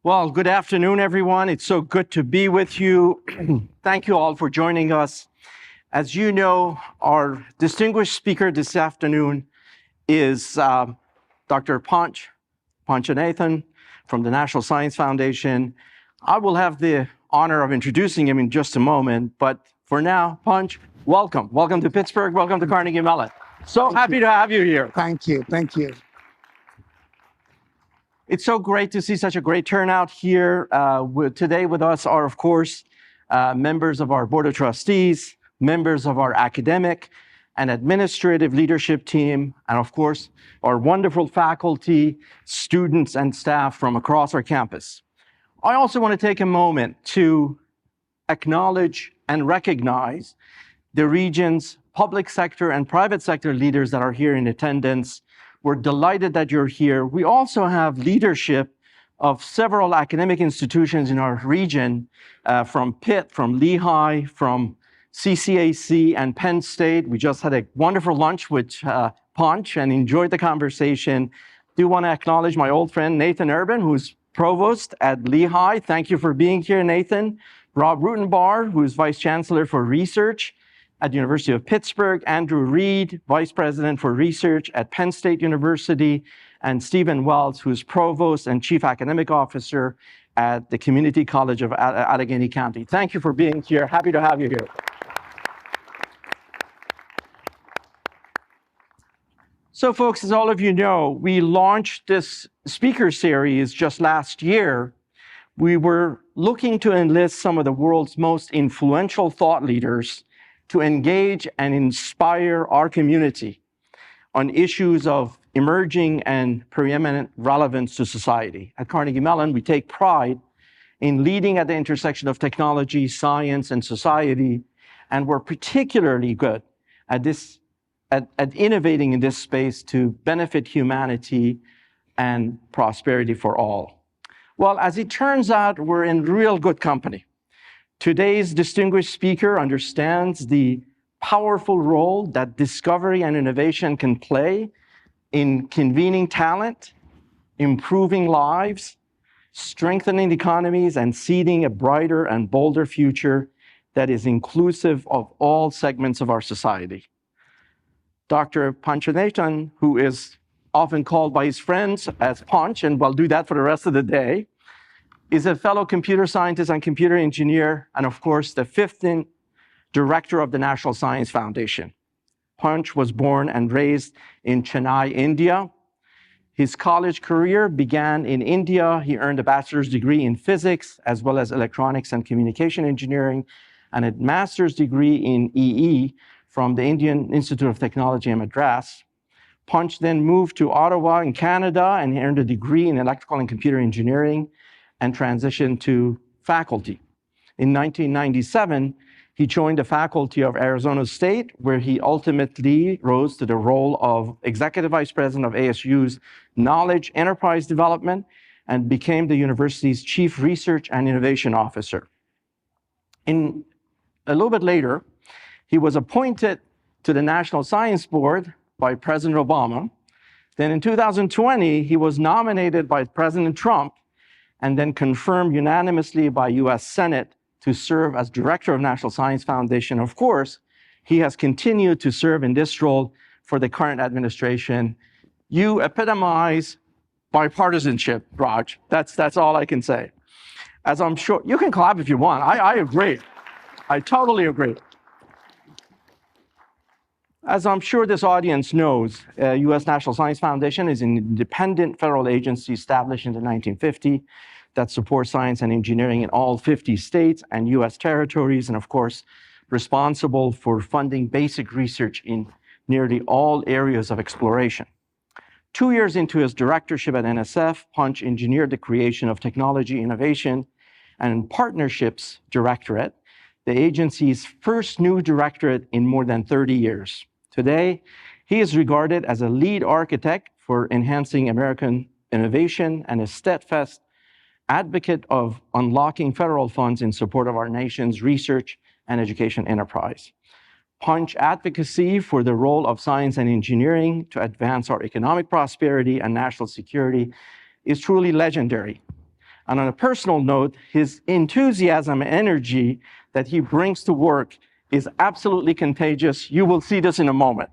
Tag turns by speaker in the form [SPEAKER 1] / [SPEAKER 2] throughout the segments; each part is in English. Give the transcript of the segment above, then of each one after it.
[SPEAKER 1] Well, good afternoon, everyone. It's so good to be with you. Thank you all for joining us. As you know, our distinguished speaker this afternoon is Dr. Panchanathan from the National Science Foundation. I will have the honor of introducing him in just a moment, but for now, Panch, welcome. Welcome to Pittsburgh. Welcome to Carnegie Mellon. So happy to have you here.
[SPEAKER 2] Thank you. Thank you.
[SPEAKER 1] It's so great to see such a great turnout here. Today with us are, of course, members of our Board of Trustees, members of our academic and administrative leadership team, and of course, our wonderful faculty, students, and staff from across our campus. I also want to take a moment to acknowledge and recognize the region's public sector and private sector leaders that are here in attendance. We're delighted that you're here. We also have leadership of several academic institutions in our region, from Pitt, from Lehigh, from CCAC and Penn State. We just had a wonderful lunch with Panch and enjoyed the conversation. Do want to acknowledge my old friend, Nathan Urban, who's provost at Lehigh. Thank you for being here, Nathan. Rob Rutenbar, who's vice chancellor for research at the University of Pittsburgh, Andrew Reed, Vice President for Research at Penn State University, and Stephen Wells, who's Provost and Chief Academic Officer at the Community College of Allegheny County. Thank you for being here. Happy to have you here. So folks, as all of you know, we launched this speaker series just last year. We were looking to enlist some of the world's most influential thought leaders to engage and inspire our community on issues of emerging and preeminent relevance to society. At Carnegie Mellon, we take pride in leading at the intersection of technology, science, and society, and we're particularly good at innovating in this space to benefit humanity and prosperity for all. Well, as it turns out, we're in real good company. Today's distinguished speaker understands the powerful role that discovery and innovation can play in convening talent, improving lives, strengthening economies, and seeding a brighter and bolder future that is inclusive of all segments of our society. Dr. Panchanathan, who is often called by his friends as Panch, and we'll do that for the rest of the day, is a fellow computer scientist and computer engineer, and of course, the 15th director of the National Science Foundation. Panch was born and raised in Chennai, India. His college career began in India. He earned a bachelor's degree in physics, as well as electronics and communication engineering, and a master's degree in EE from the Indian Institute of Technology in Madras. Panch then moved to Ottawa in Canada and earned a degree in electrical and computer engineering, and transitioned to faculty. In 1997, he joined the faculty of Arizona State, where he ultimately rose to the role of Executive Vice President of ASU's Knowledge Enterprise Development and became the university's Chief Research and Innovation Officer. A little bit later, he was appointed to the National Science Board by President Obama. Then in 2020, he was nominated by President Trump and then confirmed unanimously by US Senate to serve as director of National Science Foundation. Of course, he has continued to serve in this role for the current administration. You epitomize bipartisanship, Raj. That's all I can say. As I'm sure, you can clap if you want. I agree. I totally agree. As I'm sure this audience knows, US National Science Foundation is an independent federal agency established in the 1950s that supports science and engineering in all 50 states and US territories, and of course, responsible for funding basic research in nearly all areas of exploration. 2 years into his directorship at NSF, Panch engineered the creation of Technology Innovation and Partnerships Directorate, the agency's first new directorate in more than 30 years. Today, he is regarded as a lead architect for enhancing American innovation and a steadfast advocate of unlocking federal funds in support of our nation's research and education enterprise. Panch advocacy for the role of science and engineering to advance our economic prosperity and national security is truly legendary. And on a personal note, his enthusiasm and energy that he brings to work is absolutely contagious. You will see this in a moment.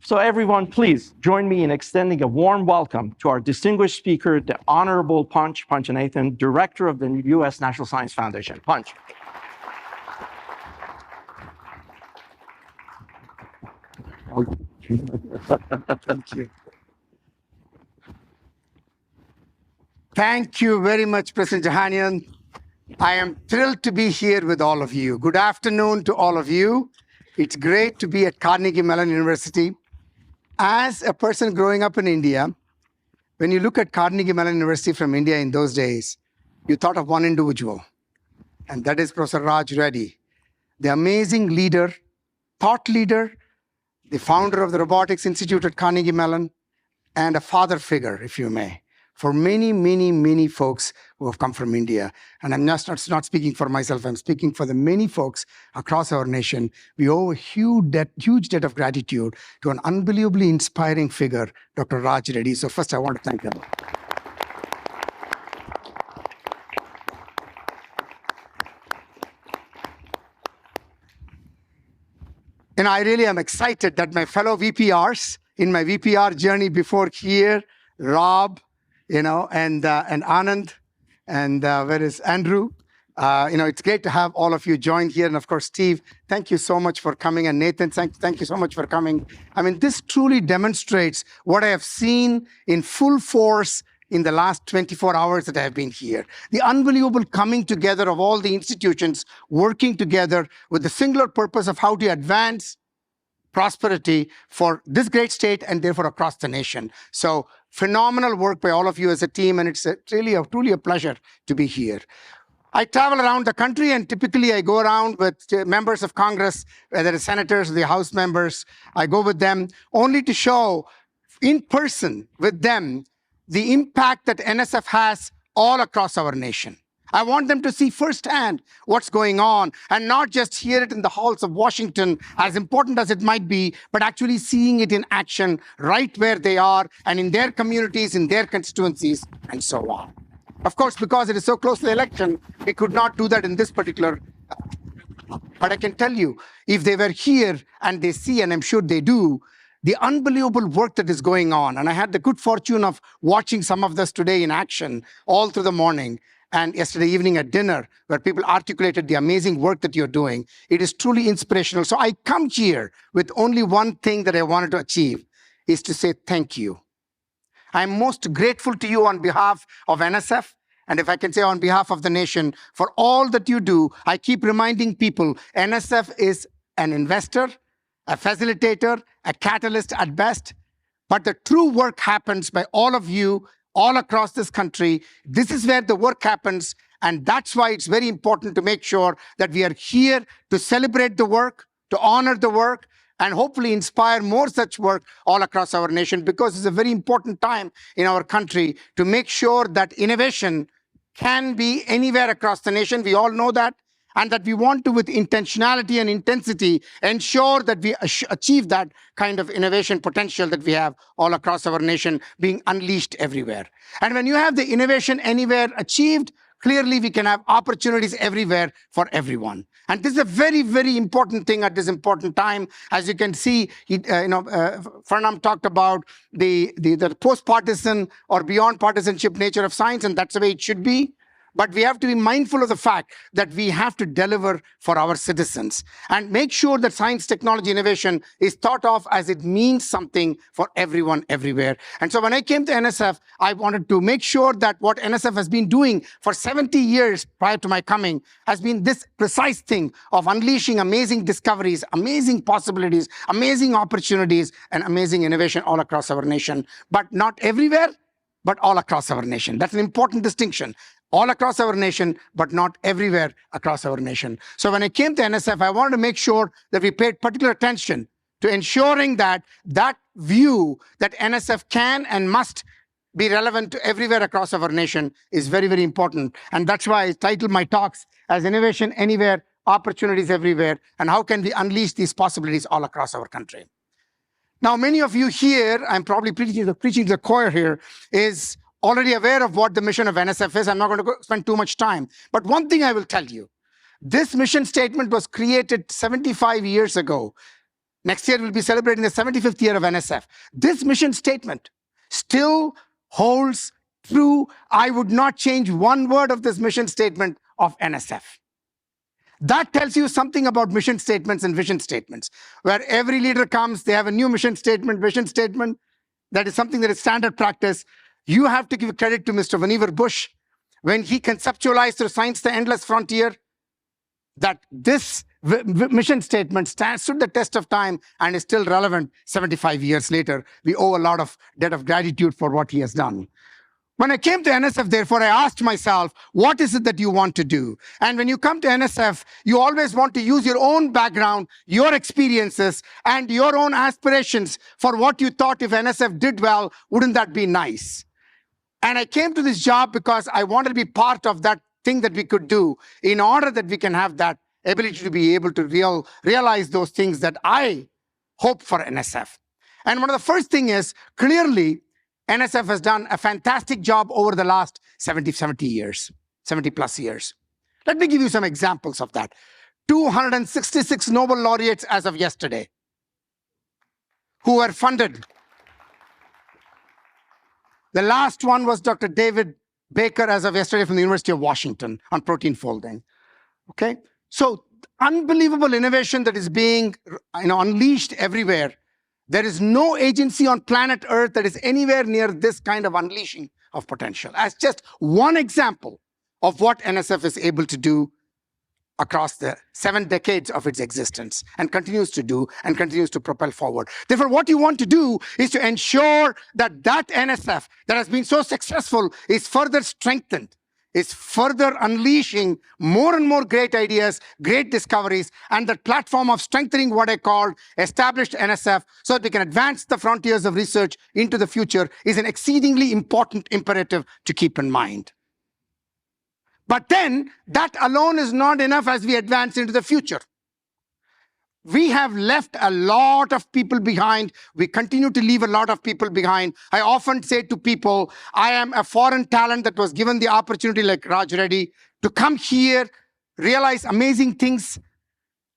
[SPEAKER 1] So everyone, please join me in extending a warm welcome to our distinguished speaker, the Honorable Panch Panchanathan, Director of the U.S. National Science Foundation. Panch.
[SPEAKER 2] Thank you. Thank you very much, President Jahanian. I am thrilled to be here with all of you. Good afternoon to all of you. It's great to be at Carnegie Mellon University. As a person growing up in India, when you look at Carnegie Mellon University from India in those days, you thought of one individual, and that is Professor Raj Reddy, the amazing leader, thought leader, the founder of the Robotics Institute at Carnegie Mellon, and a father figure, if you may, for many, many, many folks who have come from India. And I'm not speaking for myself, I'm speaking for the many folks across our nation. We owe a huge debt of gratitude to an unbelievably inspiring figure, Dr. Raj Reddy. So first I want to thank him. And I really am excited that my fellow VPRs in my VPR journey before here, Rob, and Anand, and where is Andrew? It's great to have all of you join here. And of course, Steve, thank you so much for coming. And Nathan, thank you so much for coming. I mean, this truly demonstrates what I have seen in full force in the last 24 hours that I have been here. The unbelievable coming together of all the institutions working together with the singular purpose of how to advance prosperity for this great state and therefore across the nation. So phenomenal work by all of you as a team, and it's truly a pleasure to be here. I travel around the country, and typically I go around with members of Congress, whether it's senators or the House members. I go with them only to show in person with them the impact that NSF has all across our nation. I want them to see firsthand what's going on and not just hear it in the halls of Washington, as important as it might be, but actually seeing it in action right where they are and in their communities, in their constituencies, and so on. Of course, because it is so close to the election, we could not do that in this particular. But I can tell you, if they were here and they see, and I'm sure they do, the unbelievable work that is going on. And I had the good fortune of watching some of this today in action all through the morning and yesterday evening at dinner, where people articulated the amazing work that you're doing. It is truly inspirational. So I come here with only one thing that I wanted to achieve, is to say thank you. I'm most grateful to you on behalf of NSF, and if I can say on behalf of the nation, for all that you do. I keep reminding people, NSF is an investor, a facilitator, a catalyst at best, but the true work happens by all of you all across this country. This is where the work happens, and that's why it's very important to make sure that we are here to celebrate the work, to honor the work, and hopefully inspire more such work all across our nation, because it's a very important time in our country to make sure that innovation can be anywhere across the nation. We all know that. And that we want to, with intentionality and intensity, ensure that we achieve that kind of innovation potential that we have all across our nation being unleashed everywhere. And when you have the innovation anywhere achieved, clearly we can have opportunities everywhere for everyone. And this is a very, very important thing at this important time. As you can see, Farnam talked about the post-partisan or beyond partisanship nature of science, and that's the way it should be. But we have to be mindful of the fact that we have to deliver for our citizens and make sure that science, technology, innovation is thought of as it means something for everyone, everywhere. And so when I came to NSF, I wanted to make sure that what NSF has been doing for 70 years prior to my coming has been this precise thing of unleashing amazing discoveries, amazing possibilities, amazing opportunities, and amazing innovation all across our nation. But not everywhere, but all across our nation. That's an important distinction. All across our nation, but not everywhere across our nation. So when I came to NSF, I wanted to make sure that we paid particular attention to ensuring that that view that NSF can and must be relevant to everywhere across our nation is very, very important. And that's why I titled my talks as Innovation Anywhere, Opportunities Everywhere, and how can we unleash these possibilities all across our country. Now, many of you here, I'm probably preaching to the choir here, is already aware of what the mission of NSF is. I'm not going to spend too much time. But one thing I will tell you, this mission statement was created 75 years ago. Next year, we'll be celebrating the 75th year of NSF. This mission statement still holds true. I would not change one word of this mission statement of NSF. That tells you something about mission statements and vision statements, where every leader comes, they have a new mission statement, vision statement. That is something that is standard practice. You have to give credit to Mr. Vannevar Bush when he conceptualized through Science the Endless Frontier that this mission statement stood the test of time and is still relevant 75 years later. We owe a lot of debt of gratitude for what he has done. When I came to NSF, therefore, I asked myself, what is it that you want to do? And when you come to NSF, you always want to use your own background, your experiences, and your own aspirations for what you thought if NSF did well, wouldn't that be nice? And I came to this job because I wanted to be part of that thing that we could do in order that we can have that ability to be able to realize those things that I hope for NSF. And one of the first thing is, clearly, NSF has done a fantastic job over the last 70 plus years. Let me give you some examples of that. 266 Nobel laureates as of yesterday who were funded. The last one was Dr. David Baker as of yesterday from the University of Washington on protein folding. Okay? So unbelievable innovation that is being unleashed everywhere. There is no agency on planet Earth that is anywhere near this kind of unleashing of potential. As just one example of what NSF is able to do across the 7 decades of its existence and continues to do and continues to propel forward. Therefore, what you want to do is to ensure that that NSF that has been so successful is further strengthened, is further unleashing more and more great ideas, great discoveries, and that platform of strengthening what I call established NSF so that we can advance the frontiers of research into the future is an exceedingly important imperative to keep in mind. But then, that alone is not enough as we advance into the future. We have left a lot of people behind. We continue to leave a lot of people behind. I often say to people, I am a foreign talent that was given the opportunity like Raj Reddy to come here, realize amazing things,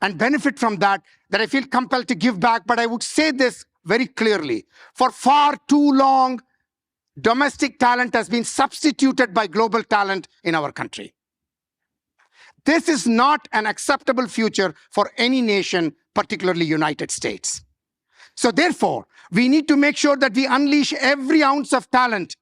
[SPEAKER 2] and benefit from that I feel compelled to give back. But I would say this very clearly. For far too long, domestic talent has been substituted by global talent in our country. This is not an acceptable future for any nation, particularly United States. So therefore, we need to make sure that we unleash every ounce of talent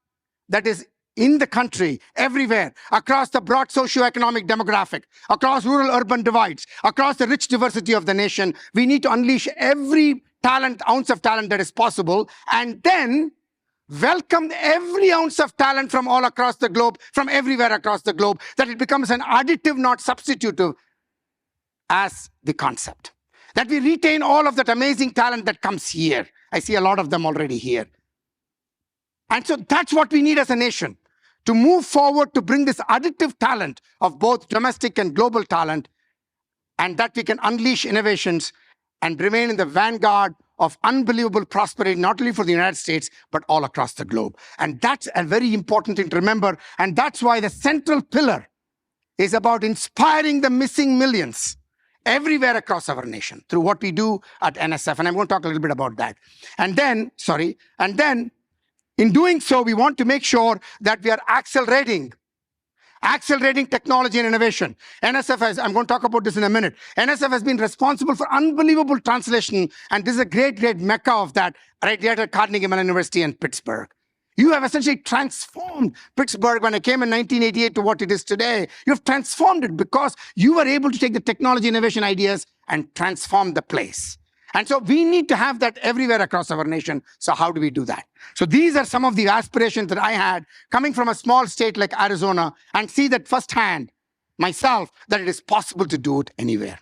[SPEAKER 2] that is in the country, everywhere, across the broad socioeconomic demographic, across rural-urban divides, across the rich diversity of the nation. We need to unleash every ounce of talent that is possible, and then welcome every ounce of talent from all across the globe, from everywhere across the globe, that it becomes an additive, not substitutive, as the concept. That we retain all of that amazing talent that comes here. I see a lot of them already here. And so that's what we need as a nation, to move forward to bring this additive talent of both domestic and global talent, and that we can unleash innovations and remain in the vanguard of unbelievable prosperity, not only for the United States, but all across the globe. And that's a very important thing to remember. And that's why the central pillar is about inspiring the missing millions everywhere across our nation through what we do at NSF. And I'm going to talk a little bit about that. And then in doing so, we want to make sure that we are accelerating technology and innovation. NSF has, I'm going to talk about this in a minute. NSF has been responsible for unbelievable translation, and this is a great, great mecca of that right there at Carnegie Mellon University in Pittsburgh. You have essentially transformed Pittsburgh when it came in 1988 to what it is today. You have transformed it because you were able to take the technology innovation ideas and transform the place. And so we need to have that everywhere across our nation. So how do we do that? So these are some of the aspirations that I had coming from a small state like Arizona, and see that firsthand myself that it is possible to do it anywhere.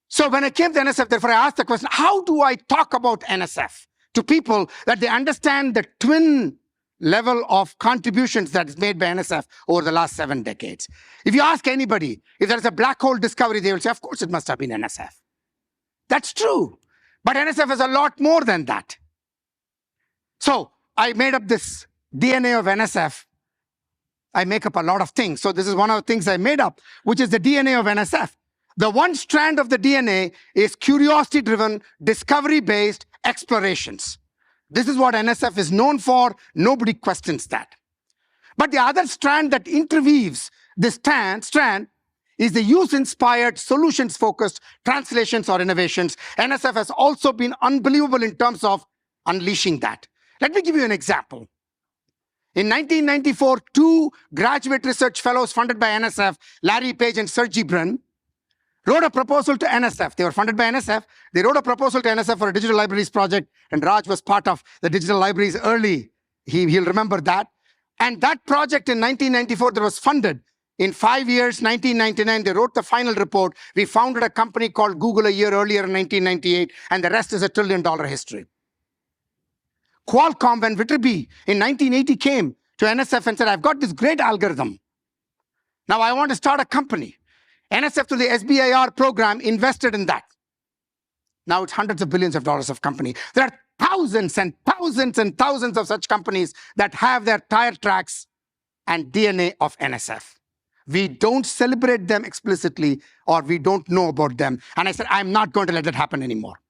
[SPEAKER 2] So when I came to NSF, therefore I asked the question, how do I talk about NSF to people that they understand the twin level of contributions that is made by NSF over the last 7 decades? If you ask anybody, if there is a black hole discovery, they will say, of course it must have been NSF. That's true. But NSF is a lot more than that. So I made up this DNA of NSF, I make up a lot of things. So this is one of the things I made up, which is the DNA of NSF. The one strand of the DNA is curiosity-driven, discovery-based explorations. This is what NSF is known for. Nobody questions that. But the other strand that interweaves this strand is the use-inspired, solutions-focused translations or innovations. NSF has also been unbelievable in terms of unleashing that. Let me give you an example. In 1994, 2 graduate research fellows funded by NSF, Larry Page and Sergey Brin, wrote a proposal to NSF. They were funded by NSF. They wrote a proposal to NSF for a digital libraries project, and Raj was part of the digital libraries early. He'll remember that. And that project in 1994 that was funded in 5 years, 1999, they wrote the final report. We founded a company called Google a year earlier in 1998, and the rest is a $1 trillion history. Qualcomm, when Viterbi in 1980 came to NSF and said, I've got this great algorithm. Now I want to start a company. NSF through the SBIR program invested in that. Now it's hundreds of billions of dollars of company. There are thousands and thousands and thousands of such companies that have their tire tracks and DNA of NSF. We don't celebrate them explicitly, or we don't know about them. And I said, I'm not going to let that happen anymore,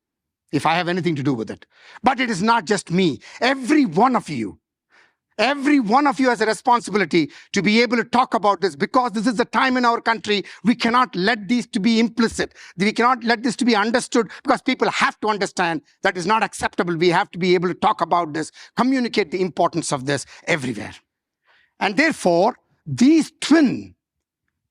[SPEAKER 2] if I have anything to do with it. But it is not just me. Every one of you has a responsibility to be able to talk about this, because this is the time in our country. We cannot let these to be implicit. We cannot let this to be understood, because people have to understand that is not acceptable. We have to be able to talk about this, communicate the importance of this everywhere. And therefore, these twin,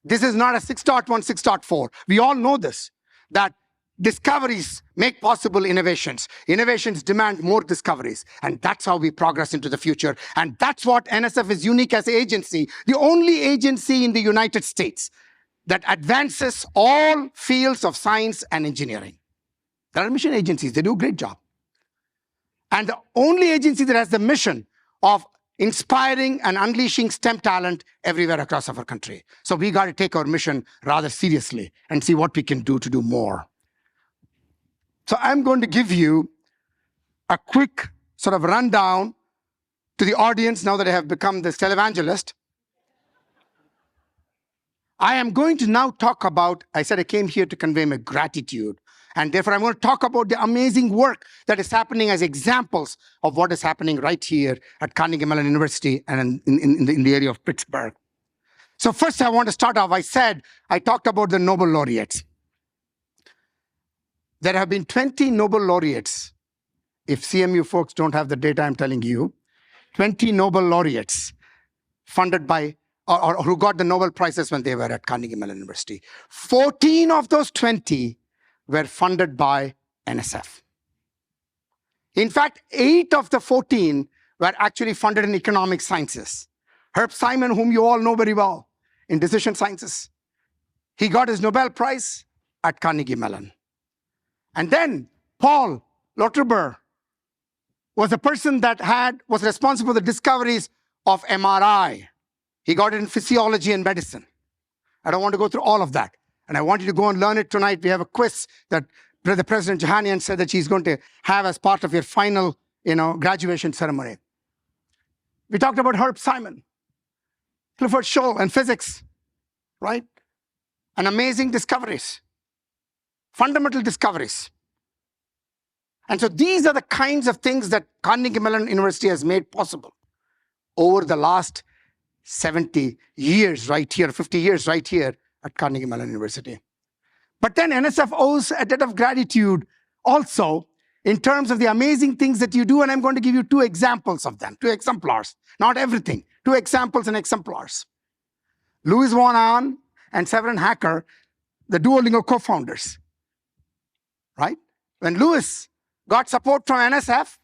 [SPEAKER 2] this is not a 6.1, 6.4. We all know this, that discoveries make possible innovations. Innovations demand more discoveries. And that's how we progress into the future. And that's what NSF is unique as an agency. The only agency in the United States that advances all fields of science and engineering. There are mission agencies. They do a great job. And the only agency that has the mission of inspiring and unleashing STEM talent everywhere across our country. So we got to take our mission rather seriously and see what we can do to do more. So I'm going to give you a quick sort of rundown to the audience now that I have become this televangelist. I am going to now talk about, I said I came here to convey my gratitude. And therefore, I'm going to talk about the amazing work that is happening as examples of what is happening right here at Carnegie Mellon University and in the area of Pittsburgh. So first, I want to start off. I talked about the Nobel laureates. There have been 20 Nobel laureates. If CMU folks don't have the data, I'm telling you, 20 Nobel laureates funded by, or who got the Nobel Prizes when they were at Carnegie Mellon University. 14 of those 20 were funded by NSF. In fact, 8 of the 14 were actually funded in economic sciences. Herb Simon, whom you all know very well, in decision sciences, he got his Nobel Prize at Carnegie Mellon. And then Paul Lauterbur was a person that was responsible for the discoveries of MRI. He got it in physiology and medicine. I don't want to go through all of that. And I want you to go and learn it tonight. We have a quiz that the President Jahanian said that she's going to have as part of your final, graduation ceremony. We talked about Herb Simon, Clifford Scholl, and physics, right? And amazing discoveries, fundamental discoveries. And so these are the kinds of things that Carnegie Mellon University has made possible over the last 70 years right here, 50 years right here at Carnegie Mellon University. But then NSF owes a debt of gratitude also in terms of the amazing things that you do, and I'm going to give you 2 examples of them, 2 exemplars, not everything, 2 examples and exemplars. Louis Von Ahn and Severin Hacker, the Duolingo co-founders, right? When Louis got support from NSF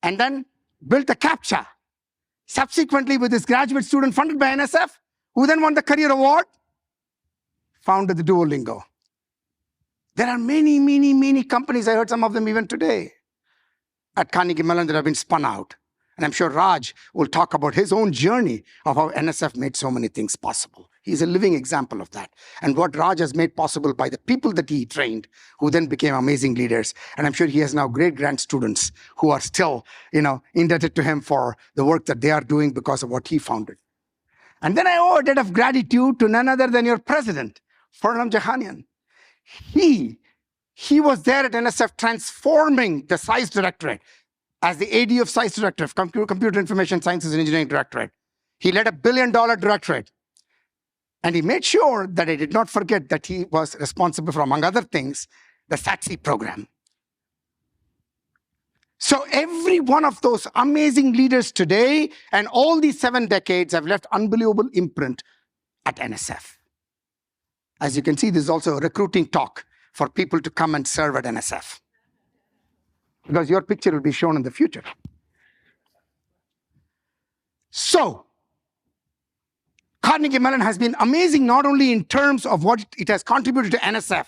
[SPEAKER 2] and then built a CAPTCHA, subsequently with his graduate student funded by NSF, who then won the career award, founded the Duolingo. There are many, many, many companies, I heard some of them even today, at Carnegie Mellon that have been spun out. And I'm sure Raj will talk about his own journey of how NSF made so many things possible. He's a living example of that. And what Raj has made possible by the people that he trained, who then became amazing leaders. And I'm sure he has now great-grand students who are still, indebted to him for the work that they are doing because of what he founded. And then I owe a debt of gratitude to none other than your president, Farnam Jahanian. He was there at NSF transforming the SCIENCE Directorate as the AD of SCIENCE Directorate, Computer Information Sciences and Engineering Directorate. He led $1 billion directorate. And he made sure that I did not forget that he was responsible for, among other things, the SATC program. So every one of those amazing leaders today and all these 7 decades have left unbelievable imprint at NSF. As you can see, this is also a recruiting talk for people to come and serve at NSF, because your picture will be shown in the future. So, Carnegie Mellon has been amazing not only in terms of what it has contributed to NSF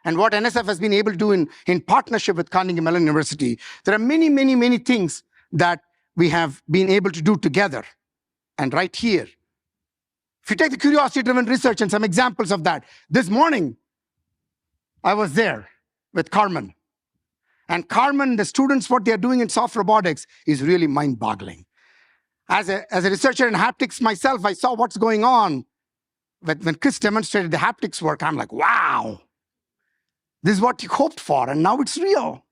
[SPEAKER 2] and what NSF has been able to do in partnership with Carnegie Mellon University. There are many, many, many things that we have been able to do together. And right here, if you take the curiosity-driven research and some examples of that, this morning, I was there with Carmen. And Carmen, the students, what they're doing in soft robotics is really mind-boggling. As a researcher in haptics myself, I saw what's going on. When Chris demonstrated the haptics work, I'm like, wow, this is what you hoped for, and now it's real.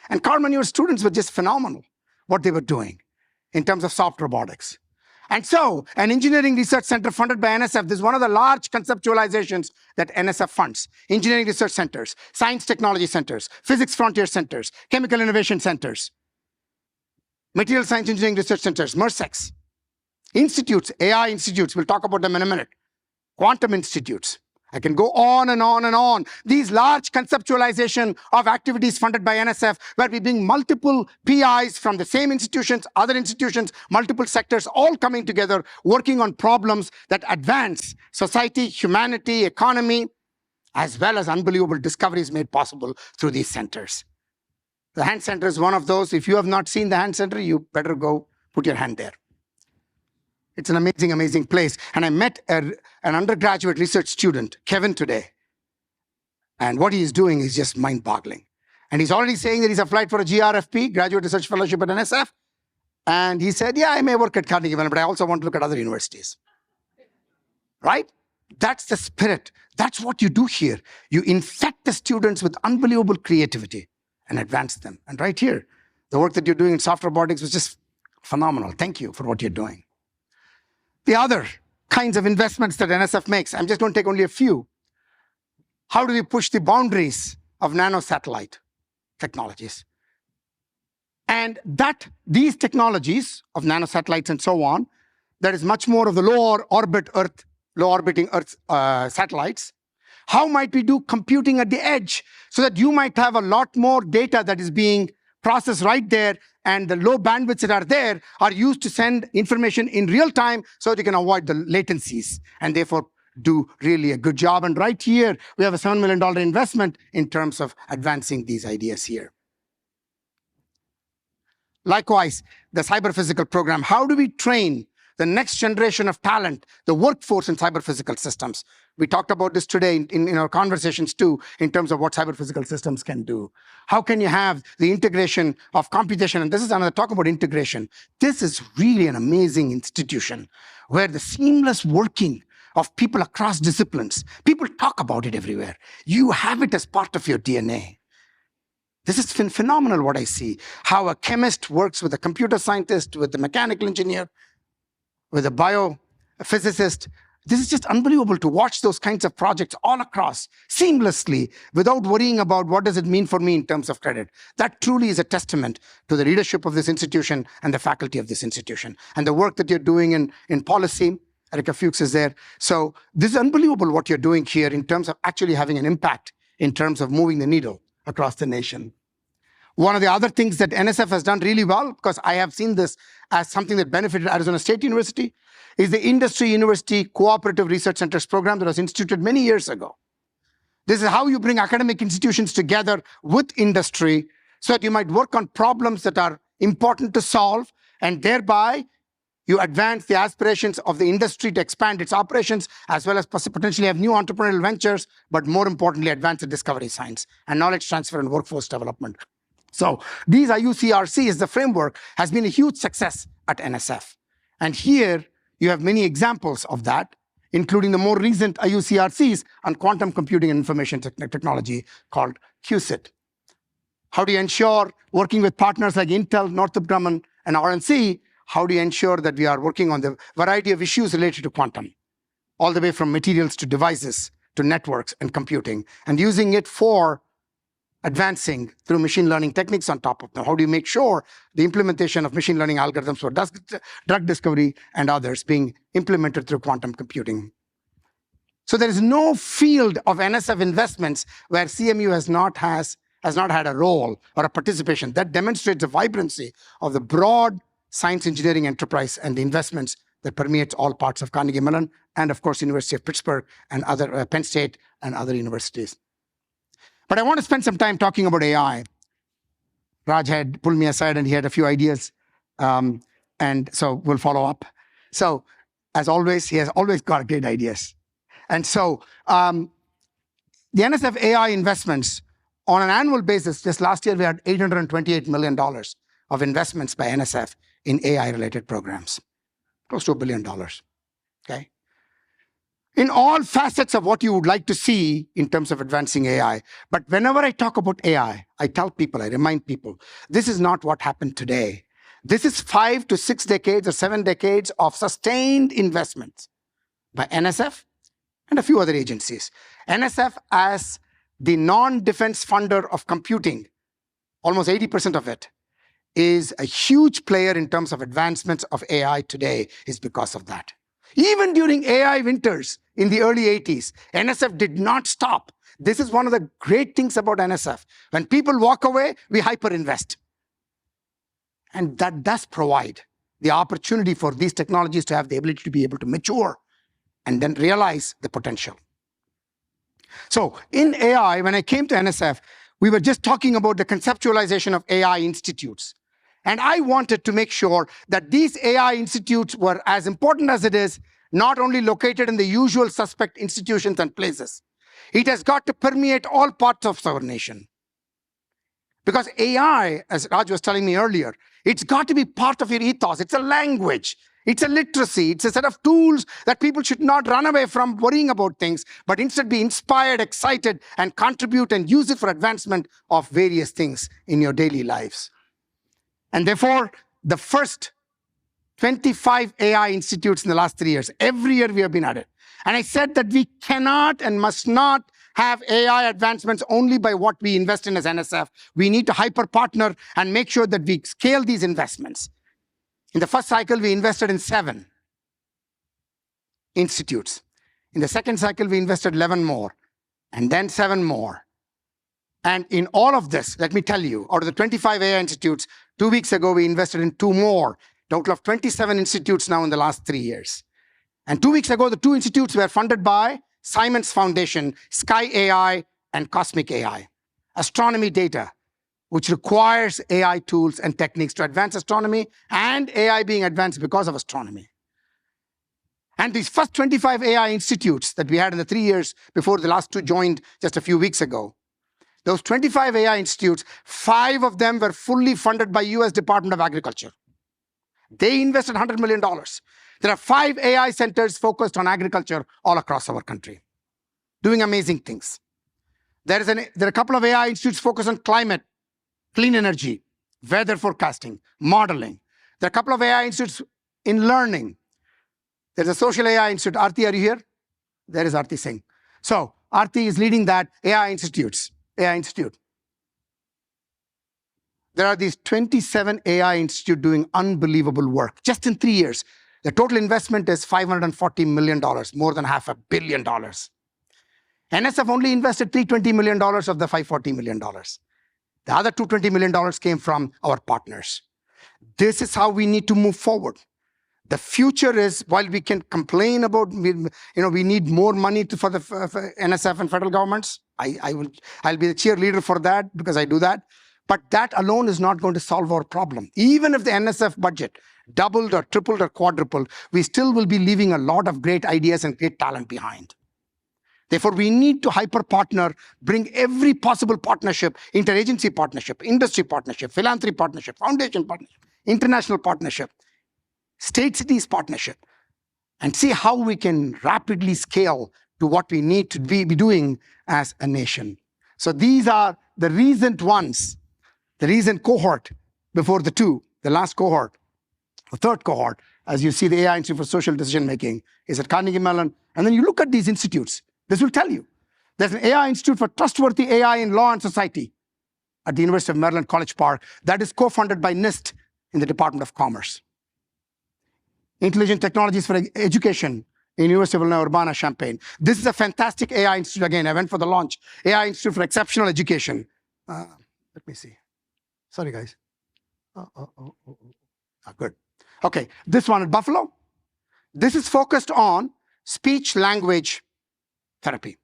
[SPEAKER 2] And Carmen, your students were just phenomenal, what they were doing in terms of soft robotics. And so, an engineering research center funded by NSF, this is one of the large conceptualizations that NSF funds. Engineering research centers, science technology centers, physics frontier centers, chemical innovation centers, material science engineering research centers, MRSECs, institutes, AI institutes, we'll talk about them in a minute, quantum institutes. I can go on and on and on. These large conceptualization of activities funded by NSF, where we bring multiple PIs from the same institutions, other institutions, multiple sectors, all coming together, working on problems that advance society, humanity, economy, as well as unbelievable discoveries made possible through these centers. The Hand Center is one of those. If you have not seen the Hand Center, you better go put your hand there. It's an amazing, amazing place. And I met an undergraduate research student, Kevin, today. And what he is doing is just mind-boggling. And he's already saying that he's applied for a GRFP, Graduate Research Fellowship at NSF. And he said, yeah, I may work at Carnegie Mellon, but I also want to look at other universities. Right? That's the spirit. That's what you do here. You infect the students with unbelievable creativity and advance them. And right here, the work that you're doing in soft robotics was just phenomenal. Thank you for what you're doing. The other kinds of investments that NSF makes, I'm just going to take only a few. How do we push the boundaries of nanosatellite technologies? And these technologies of nanosatellites and so on, that is much more of the low orbiting Earth satellites. How might we do computing at the edge so that you might have a lot more data that is being processed right there, and the low bandwidths that are there are used to send information in real time so that you can avoid the latencies and therefore do really a good job. And right here, we have a $7 million investment in terms of advancing these ideas here. Likewise, the cyber-physical program. How do we train the next generation of talent, the workforce in cyber-physical systems? We talked about this today in our conversations too, in terms of what cyber-physical systems can do. How can you have the integration of computation? And this is another talk about integration. This is really an amazing institution where the seamless working of people across disciplines, people talk about it everywhere. You have it as part of your DNA. This is phenomenal what I see. How a chemist works with a computer scientist, with a mechanical engineer, with a biophysicist. This is just unbelievable to watch those kinds of projects all across seamlessly without worrying about what does it mean for me in terms of credit. That truly is a testament to the leadership of this institution and the faculty of this institution. And the work that you're doing in policy, Erica Fuchs is there. So this is unbelievable what you're doing here in terms of actually having an impact in terms of moving the needle across the nation. One of the other things that NSF has done really well, because I have seen this as something that benefited Arizona State University, is the Industry University Cooperative Research Centers program that was instituted many years ago. This is how you bring academic institutions together with industry so that you might work on problems that are important to solve, and thereby You advance the aspirations of the industry to expand its operations, as well as potentially have new entrepreneurial ventures, but more importantly, advance the discovery science and knowledge transfer and workforce development. So these IUCRCs, the framework, has been a huge success at NSF. And here you have many examples of that, including the more recent IUCRCs on quantum computing and information technology called QCIT. How do you ensure, working with partners like Intel, Northrop Grumman, and RNC, how do you ensure that we are working on the variety of issues related to quantum, all the way from materials to devices to networks and computing, and using it for advancing through machine learning techniques on top of them? How do you make sure the implementation of machine learning algorithms for drug discovery and others being implemented through quantum computing? So there is no field of NSF investments where CMU has not had a role or a participation. That demonstrates the vibrancy of the broad science engineering enterprise and the investments that permeates all parts of Carnegie Mellon and, of course, University of Pittsburgh and other Penn State and other universities. But I want to spend some time talking about AI. Raj had pulled me aside and he had a few ideas, and so we'll follow up. So, as always, he has always got great ideas. And so, the NSF AI investments on an annual basis, just last year we had $828 million of investments by NSF in AI-related programs, close to $1 billion, okay? In all facets of what you would like to see in terms of advancing AI. But whenever I talk about AI, I tell people, I remind people, this is not what happened today. This is 5 to 6 decades or 7 decades of sustained investments by NSF and a few other agencies. NSF as the non-defense funder of computing, almost 80% of it, is a huge player in terms of advancements of AI today is because of that. Even during AI winters in the early 80s, NSF did not stop. This is one of the great things about NSF. When people walk away, we hyper-invest. And that does provide the opportunity for these technologies to have the ability to be able to mature and then realize the potential. So in AI, when I came to NSF, we were just talking about the conceptualization of AI institutes. And I wanted to make sure that these AI institutes were as important as it is, not only located in the usual suspect institutions and places. It has got to permeate all parts of our nation. Because AI, as Raj was telling me earlier, it's got to be part of your ethos. It's a language. It's a literacy. It's a set of tools that people should not run away from worrying about things, but instead be inspired, excited, and contribute and use it for advancement of various things in your daily lives. And therefore, the first 25 AI institutes in the last 3 years, every year we have been at it. And I said that we cannot and must not have AI advancements only by what we invest in as NSF. We need to hyper-partner and make sure that we scale these investments. In the first cycle, we invested in 7 institutes. In the second cycle, we invested 11 more, and then 7 more. And in all of this, let me tell you, out of the 25 AI institutes, 2 weeks ago, we invested in 2 more, total of 27 institutes now in the last 3 years. And 2 weeks ago, the 2 institutes were funded by Simon's Foundation, Sky AI, and Cosmic AI. Astronomy data, which requires AI tools and techniques to advance astronomy, and AI being advanced because of astronomy. And these first 25 AI institutes that we had in the 3 years before the last 2 joined just a few weeks ago, those 25 AI institutes, 5 of them were fully funded by US Department of Agriculture. They invested $100 million. There are 5 AI centers focused on agriculture all across our country, doing amazing things. There are a couple of AI institutes focused on climate, clean energy, weather forecasting, modeling. There are a couple of AI institutes in learning. There's a social AI institute. Aarti, are you here? There is Aarti Singh. So Aarti is leading that AI institute. There are these 27 AI institutes doing unbelievable work just in 3 years. The total investment is $540 million, more than $500 million. NSF only invested $320 million of the $540 million. The other $220 million came from our partners. This is how we need to move forward. The future is, while we can complain about, we need more money for NSF and federal governments. I'll be the cheerleader for that because I do that. But that alone is not going to solve our problem. Even if the NSF budget doubled or tripled or quadrupled, we still will be leaving a lot of great ideas and great talent behind. Therefore, we need to hyper-partner, bring every possible partnership, interagency partnership, industry partnership, philanthropy partnership, foundation partnership, international partnership, state-cities partnership, and see how we can rapidly scale to what we need to be doing as a nation. So these are the recent ones, the recent cohort before the last cohort, the third cohort, as you see the AI Institute for Social Decision Making is at Carnegie Mellon. And then you look at these institutes. This will tell you. There's an AI Institute for Trustworthy AI in Law and Society at the University of Maryland, College Park, that is co-funded by NIST in the Department of Commerce. Intelligent Technologies for Education in University of Illinois, Urbana-Champaign. This is a fantastic AI institute. Again, I went for the launch. AI Institute for Exceptional Education. Let me see. Sorry, guys. Good. Okay, this one at Buffalo. This is focused on speech-language therapy.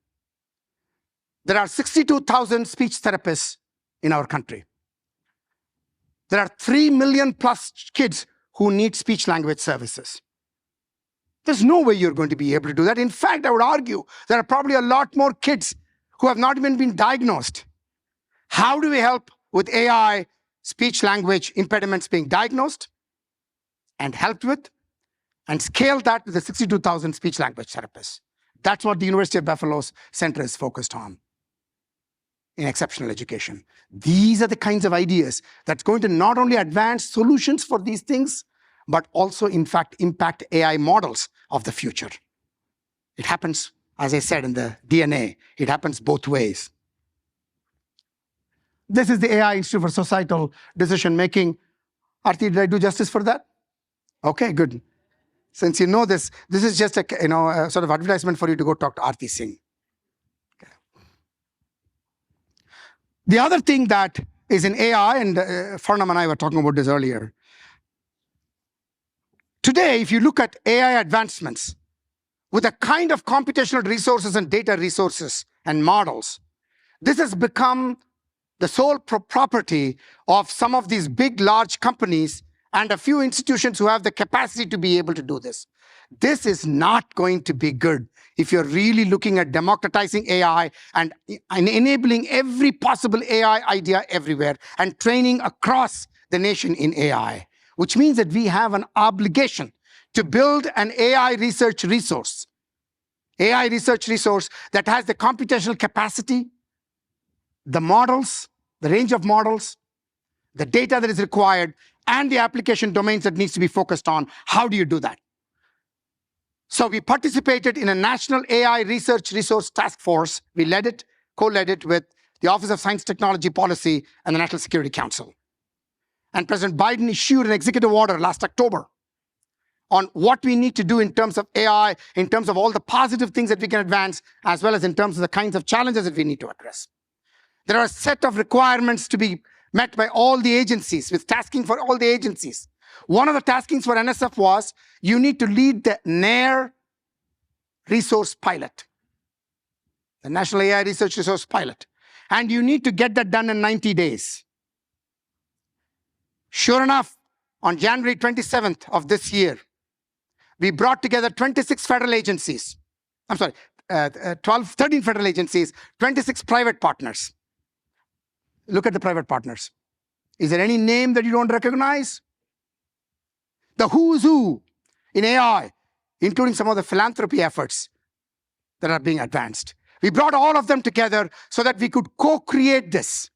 [SPEAKER 2] There are 62,000 speech therapists in our country. There are 3 million plus kids who need speech-language services. There's no way you're going to be able to do that. In fact, I would argue there are probably a lot more kids who have not even been diagnosed. How do we help with AI speech-language impediments being diagnosed and helped with, and scale that to the 62,000 speech-language therapists? That's what the University of Buffalo's center is focused on in exceptional education. These are the kinds of ideas that's going to not only advance solutions for these things, but also, in fact, impact AI models of the future. It happens, as I said, in the DNA. It happens both ways. This is the AI Institute for Societal Decision Making. Aarti, did I do justice for that? Okay, good. Since you know this, this is just a sort of advertisement for you to go talk to Aarti Singh. Okay. The other thing that is in AI, and Farnam and I were talking about this earlier. Today, if you look at AI advancements, with the kind of computational resources and data resources and models, this has become the sole property of some of these big, large companies and a few institutions who have the capacity to be able to do this. This is not going to be good if you're really looking at democratizing AI and enabling every possible AI idea everywhere and training across the nation in AI, which means that we have an obligation to build an AI research resource that has the computational capacity, the models, the range of models, the data that is required, and the application domains that needs to be focused on. How do you do that? So we participated in a national AI research resource task force. We co-led it with the Office of Science, Technology Policy and the National Security Council. And President Biden issued an executive order last October on what we need to do in terms of AI, in terms of all the positive things that we can advance, as well as in terms of the kinds of challenges that we need to address. There are a set of requirements to be met by all the agencies, with tasking for all the agencies. One of the taskings for NSF was, you need to lead the NAIRR resource pilot, the National AI Research Resource Pilot. And you need to get that done in 90 days. Sure enough, on January 27th of this year, we brought together 26 federal agencies. 13 federal agencies, 26 private partners. Look at the private partners. Is there any name that you don't recognize? The who's who in AI, including some of the philanthropy efforts that are being advanced. We brought all of them together so that we could co-create this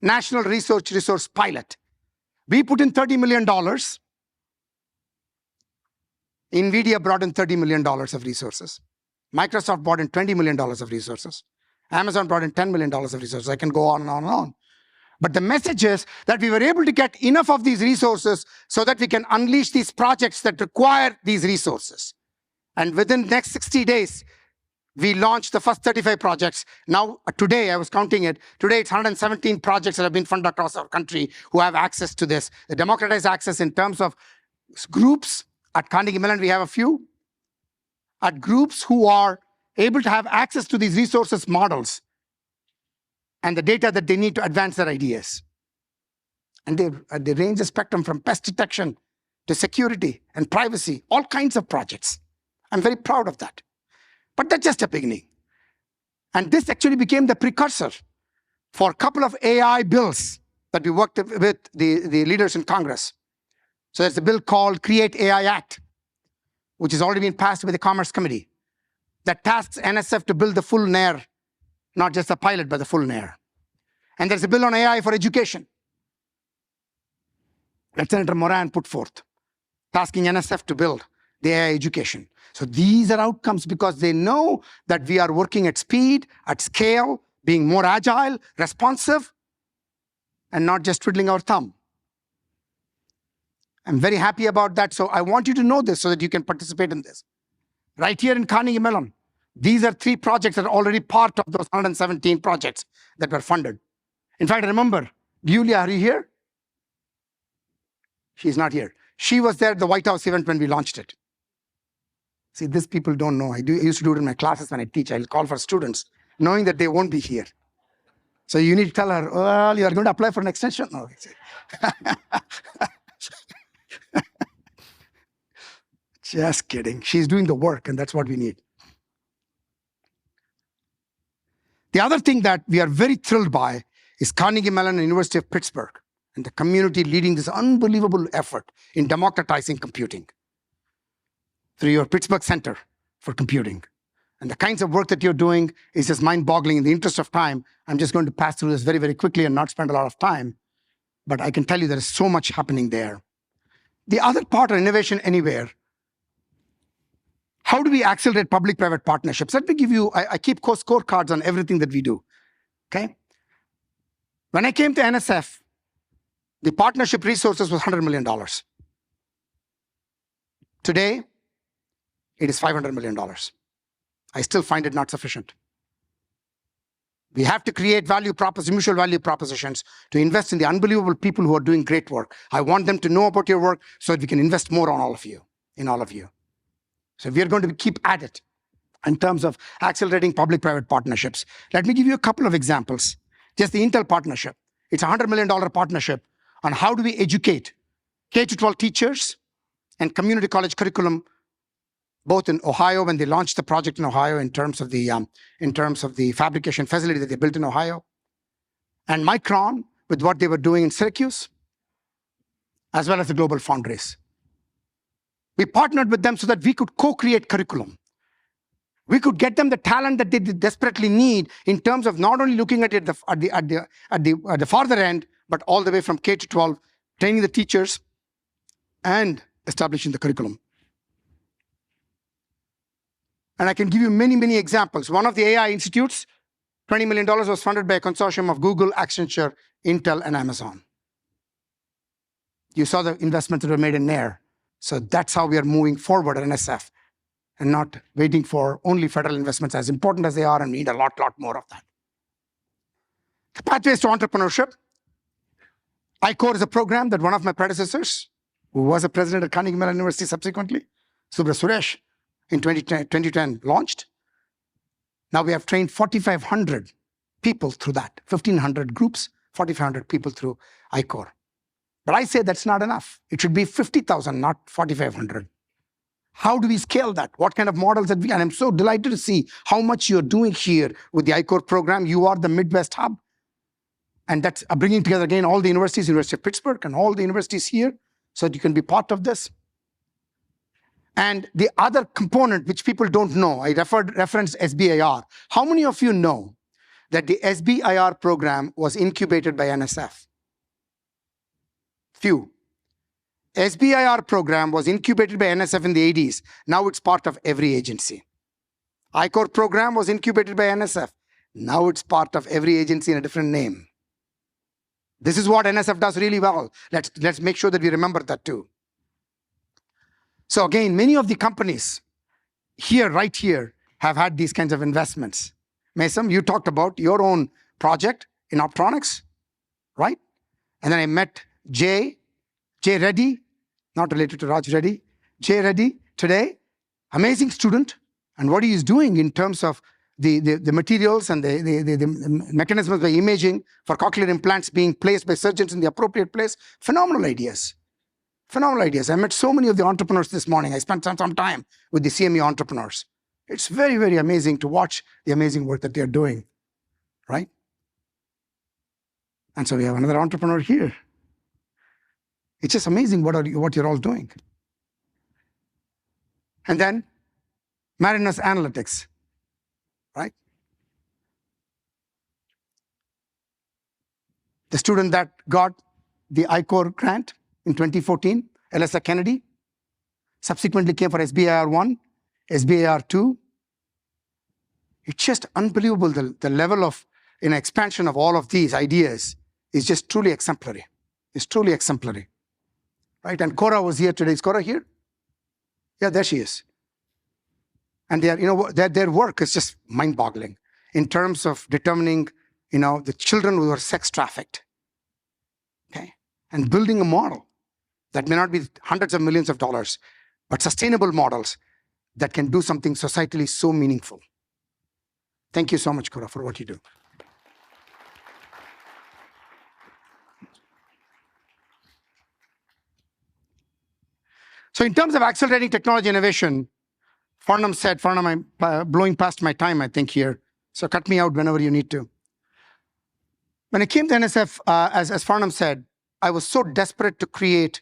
[SPEAKER 2] National Research Resource Pilot. We put in $30 million. NVIDIA brought in $30 million of resources. Microsoft brought in $20 million of resources. Amazon brought in $10 million of resources. I can go on and on and on. But the message is that we were able to get enough of these resources so that we can unleash these projects that require these resources. And within the next 60 days, we launched the first 35 projects. Now, today, I was counting it. Today, it's 117 projects that have been funded across our country who have access to this. The democratized access in terms of groups. At Carnegie Mellon, we have a few. At groups who are able to have access to these resources models and the data that they need to advance their ideas. And they range the spectrum from pest detection to security and privacy, all kinds of projects. I'm very proud of that. But that's just a beginning. And this actually became the precursor for a couple of AI bills that we worked with the leaders in Congress. So there's a bill called Create AI Act, which has already been passed by the Commerce Committee, that tasks NSF to build the full NAIRR, not just a pilot, but the full NAIRR. And there's a bill on AI for education that Senator Moran put forth, tasking NSF to build the AI education. So these are outcomes because they know that we are working at speed, at scale, being more agile, responsive, and not just twiddling our thumb. I'm very happy about that. So I want you to know this so that you can participate in this. Right here in Carnegie Mellon, these are 3 projects that are already part of those 117 projects that were funded. In fact, I remember, Julia, are you here? She's not here. She was there at the White House event when we launched it. See, this people don't know. I used to do it in my classes when I teach. I'll call for students, knowing that they won't be here. So you need to tell her, well, you are going to apply for an extension? No. Just kidding. She's doing the work, and that's what we need. The other thing that we are very thrilled by is Carnegie Mellon and University of Pittsburgh and the community leading this unbelievable effort in democratizing computing through your Pittsburgh Center for Computing. And the kinds of work that you're doing is just mind-boggling. In the interest of time, I'm just going to pass through this very, very quickly and not spend a lot of time. But I can tell you there is so much happening there. The other part of Innovation Anywhere, how do we accelerate public-private partnerships? Let me give you, I keep scorecards on everything that we do, okay? When I came to NSF, the partnership resources was $100 million. Today, it is $500 million. I still find it not sufficient. We have to create mutual value propositions to invest in the unbelievable people who are doing great work. I want them to know about your work so that we can invest more on all of you. So we are going to keep at it in terms of accelerating public-private partnerships. Let me give you a couple of examples. Just the Intel partnership. It's a $100 million partnership on how do we educate K-12 teachers and community college curriculum, both in Ohio when they launched the project in Ohio in terms of the fabrication facility that they built in Ohio, and Micron with what they were doing in Syracuse, as well as the global foundries. We partnered with them so that we could co-create curriculum. We could get them the talent that they desperately need in terms of not only looking at it at the farther end, but all the way from K to 12, training the teachers and establishing the curriculum. And I can give you many, many examples. One of the AI institutes, $20 million was funded by a consortium of Google, Accenture, Intel, and Amazon. You saw the investments that were made in NAIRR. So that's how we are moving forward at NSF and not waiting for only federal investments, as important as they are, and need a lot more of that. The Pathways to Entrepreneurship. iCore is a program that one of my predecessors, who was a president at Carnegie Mellon University subsequently, Subra Suresh, in 2010 launched. Now we have trained 4,500 people through that, 1,500 groups, 4,500 people through iCore. But I say that's not enough. It should be 50,000, not 4,500. How do we scale that? What kind of models that and I'm so delighted to see how much you're doing here with the iCore program. You are the Midwest hub. And that's bringing together again all the universities, University of Pittsburgh and all the universities here, so that you can be part of this. And the other component, which people don't know, I referenced SBIR. How many of you know that the SBIR program was incubated by NSF? Few. SBIR program was incubated by NSF in the 80s. Now it's part of every agency. iCore program was incubated by NSF. Now it's part of every agency in a different name. This is what NSF does really well. Let's make sure that we remember that too. So again, many of the companies here, right here, have had these kinds of investments. Mesam, you talked about your own project in optronics, right? And then I met Jay Reddy, not related to Raj Reddy, Jay Reddy today, amazing student, and what he is doing in terms of the materials and the mechanisms by imaging for cochlear implants being placed by surgeons in the appropriate place, phenomenal ideas. Phenomenal ideas. I met so many of the entrepreneurs this morning. I spent some time with the CME entrepreneurs. It's very, very amazing to watch the amazing work that they're doing, right? And so we have another entrepreneur here. It's just amazing what you're all doing. And then Marinus Analytics, right? The student that got the I-Corps grant in 2014, Elissa Kennedy, subsequently came for SBIR 1, SBIR 2. It's just unbelievable. The level of expansion of all of these ideas is just truly exemplary. It's truly exemplary, right? And Cora was here today. Is Cora here? Yeah, there she is. And their work is just mind-boggling in terms of determining, the children who are sex trafficked, okay? And building a model that may not be hundreds of millions of dollars, but sustainable models that can do something societally so meaningful. Thank you so much, Cora, for what you do. So in terms of accelerating technology innovation, Farnam, I'm blowing past my time, I think, here. So cut me out whenever you need to. When I came to NSF, as Farnam said, I was so desperate to create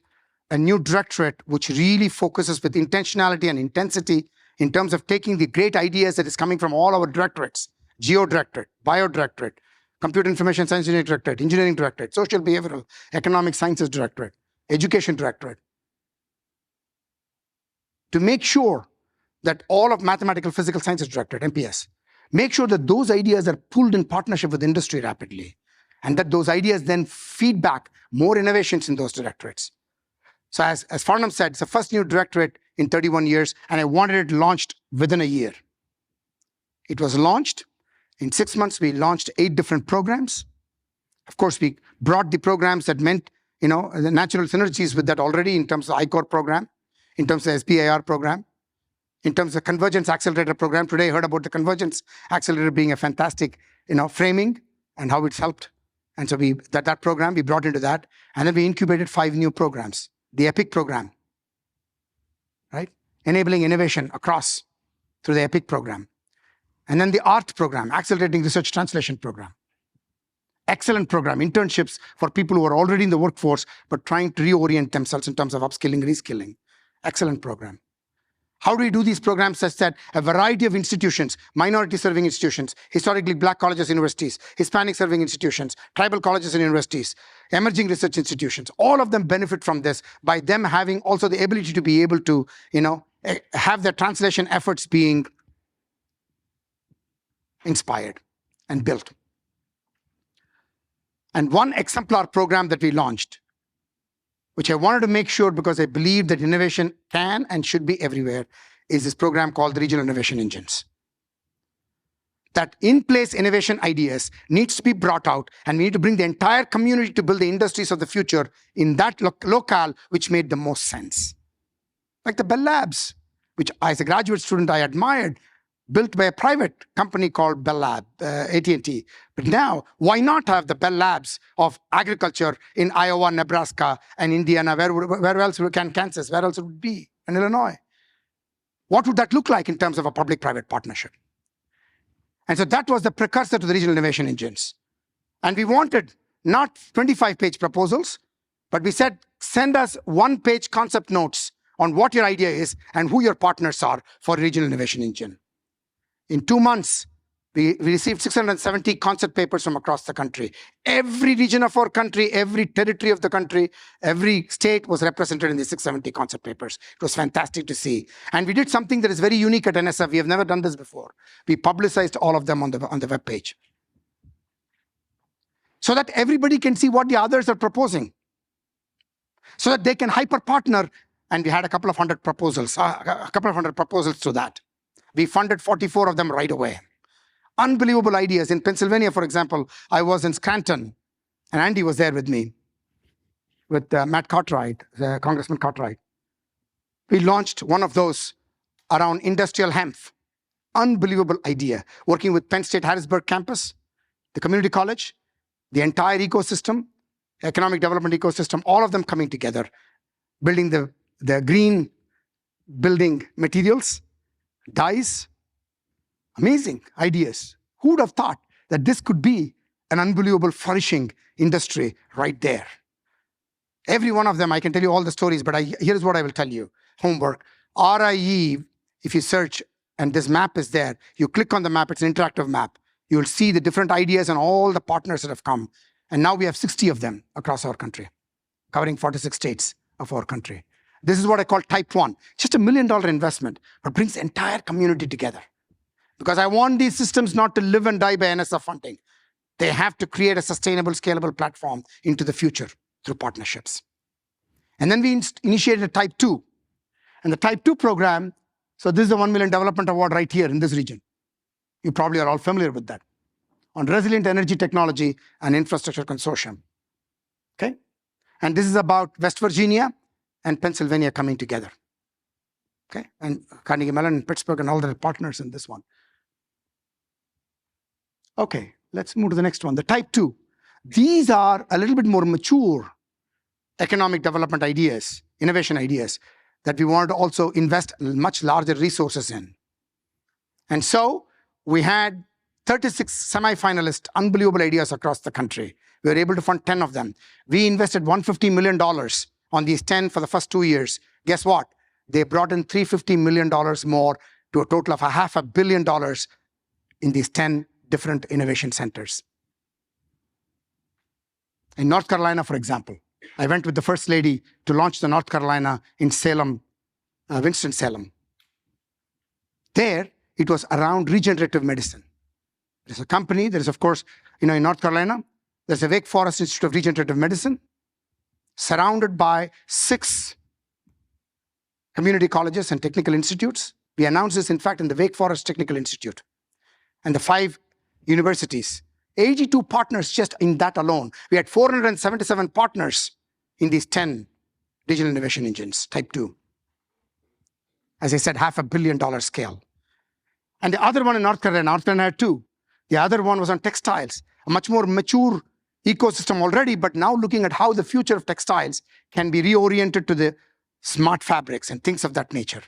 [SPEAKER 2] a new directorate which really focuses with intentionality and intensity in terms of taking the great ideas that is coming from all our directorates, Geo Directorate, Bio Directorate, Computer Information Science Engineering Directorate, Engineering Directorate, Social Behavioral, Economic Sciences Directorate, Education Directorate, to make sure that all of Mathematical Physical Sciences Directorate, MPS, make sure that those ideas are pulled in partnership with industry rapidly, and that those ideas then feed back more innovations in those directorates. So as Farnam said, it's the first new directorate in 31 years, and I wanted it launched within a year. It was launched. In 6 months, we launched 8 different programs. Of course, we brought the programs that meant, the natural synergies with that already in terms of the I-Corps program, in terms of SBIR program, in terms of Convergence Accelerator program. Today, I heard about the Convergence Accelerator being a fantastic, framing and how it's helped. And so that program, we brought into that. And then we incubated 5 new programs. The EPIC program, right? Enabling innovation across through the EPIC program. And then the ART program, Accelerating Research Translation program. Excellent program, internships for people who are already in the workforce, but trying to reorient themselves in terms of upskilling, reskilling. Excellent program. How do we do these programs such that a variety of institutions, minority-serving institutions, historically Black colleges, universities, Hispanic-serving institutions, tribal colleges and universities, emerging research institutions, all of them benefit from this by them having also the ability to be able to, have their translation efforts being inspired and built. And one exemplar program that we launched, which I wanted to make sure because I believe that innovation can and should be everywhere, is this program called the Regional Innovation Engines. That in-place innovation ideas needs to be brought out, and we need to bring the entire community to build the industries of the future in that locale which made the most sense. Like the Bell Labs, which as a graduate student I admired, built by a private company called Bell Lab, AT&T. But now, why not have the Bell Labs of agriculture in Iowa, Nebraska, and Indiana? Where else can Kansas? Where else would it be? In Illinois? What would that look like in terms of a public-private partnership? And so that was the precursor to the regional innovation engines. And we wanted not 25-page proposals, but we said, send us 1-page concept notes on what your idea is and who your partners are for regional innovation engine. In 2 months, we received 670 concept papers from across the country. Every region of our country, every territory of the country, every state was represented in the 670 concept papers. It was fantastic to see. And we did something that is very unique at NSF. We have never done this before. We publicized all of them on the web page, so that everybody can see what the others are proposing, so that they can hyper-partner. And we had a couple of hundred proposals to that. We funded 44 of them right away. Unbelievable ideas. In Pennsylvania, for example, I was in Scranton, and Andy was there with me, with Matt Cartwright, Congressman Cartwright. We launched one of those around industrial hemp. Unbelievable idea. Working with Penn State Harrisburg campus, the community college, the entire ecosystem, economic development ecosystem, all of them coming together. building the green building materials, dyes. Amazing ideas. Who would have thought that this could be an unbelievable flourishing industry right there? Every one of them, I can tell you all the stories, but here's what I will tell you. Homework. RIE, if you search, and this map is there, you click on the map, it's an interactive map. You will see the different ideas and all the partners that have come. And now we have 60 of them across our country, covering 46 states of our country. This is what I call type 1. Just $1 million investment, but brings the entire community together. Because I want these systems not to live and die by NSF funding. They have to create a sustainable, scalable platform into the future through partnerships. And then we initiated a type 2. And the type 2 program, so this is the $1 million development award right here in this region. You probably are all familiar with that. On resilient energy technology and infrastructure consortium. Okay? And this is about West Virginia and Pennsylvania coming together. Okay? And Carnegie Mellon and Pittsburgh and all their partners in this one. Okay, let's move to the next one. The type 2. These are a little bit more mature economic development ideas, innovation ideas, that we wanted to also invest much larger resources in. And so we had 36 semi-finalist, unbelievable ideas across the country. We were able to fund 10 of them. We invested $150 million on these 10 for the first 2 years. Guess what? They brought in $350 million more to a total of $500 million in these 10 different innovation centers. In North Carolina, for example, I went with the First Lady to launch the North Carolina in Salem, Winston-Salem. There, it was around regenerative medicine. There's a company, there is, of course, in North Carolina, there's a Wake Forest Institute of Regenerative Medicine, surrounded by 6 community colleges and technical institutes. We announced this, in fact, in the Wake Forest Technical Institute. And the 5 universities. 82 partners just in that alone. We had 477 partners in these 10 digital innovation engines, type 2. As I said, $500 million scale. And the other one in North Carolina had 2. The other one was on textiles, a much more mature ecosystem already, but now looking at how the future of textiles can be reoriented to the smart fabrics and things of that nature.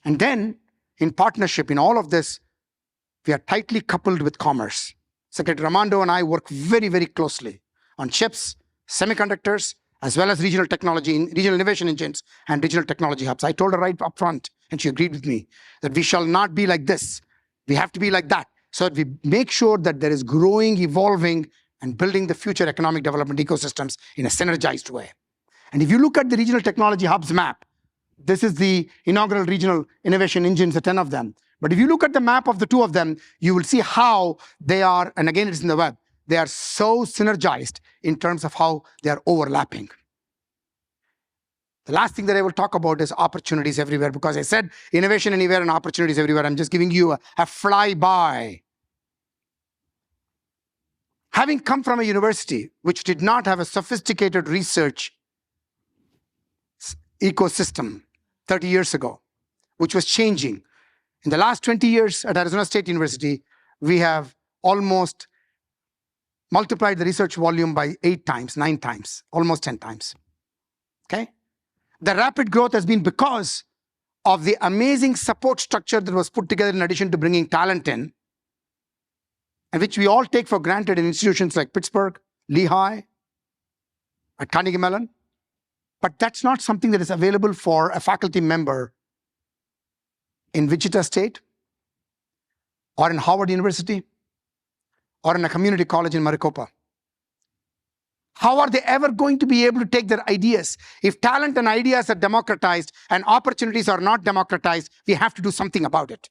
[SPEAKER 2] And then, in partnership, in all of this, we are tightly coupled with commerce. Secretary Raimondo and I work very, very closely on chips, semiconductors, as well as regional technology, regional innovation engines, and regional technology hubs. I told her right up front, and she agreed with me, that we shall not be like this. We have to be like that, so that we make sure that there is growing, evolving, and building the future economic development ecosystems in a synergized way. And if you look at the regional technology hubs map, this is the inaugural regional innovation engines, the 10 of them. But if you look at the map of the 2 of them, you will see how they are, and again, it's in the web, they are so synergized in terms of how they are overlapping. The last thing that I will talk about is opportunities everywhere, because I said innovation anywhere and opportunities everywhere. I'm just giving you a flyby. Having come from a university which did not have a sophisticated research ecosystem 30 years ago, which was changing. In the last 20 years at Arizona State University, we have almost multiplied the research volume by 8 times, 9 times, almost 10 times. Okay? The rapid growth has been because of the amazing support structure that was put together in addition to bringing talent in, and which we all take for granted in institutions like Pittsburgh, Lehigh, at Carnegie Mellon. But that's not something that is available for a faculty member in Wichita State, or in Howard University, or in a community college in Maricopa. How are they ever going to be able to take their ideas? If talent and ideas are democratized and opportunities are not democratized, we have to do something about it.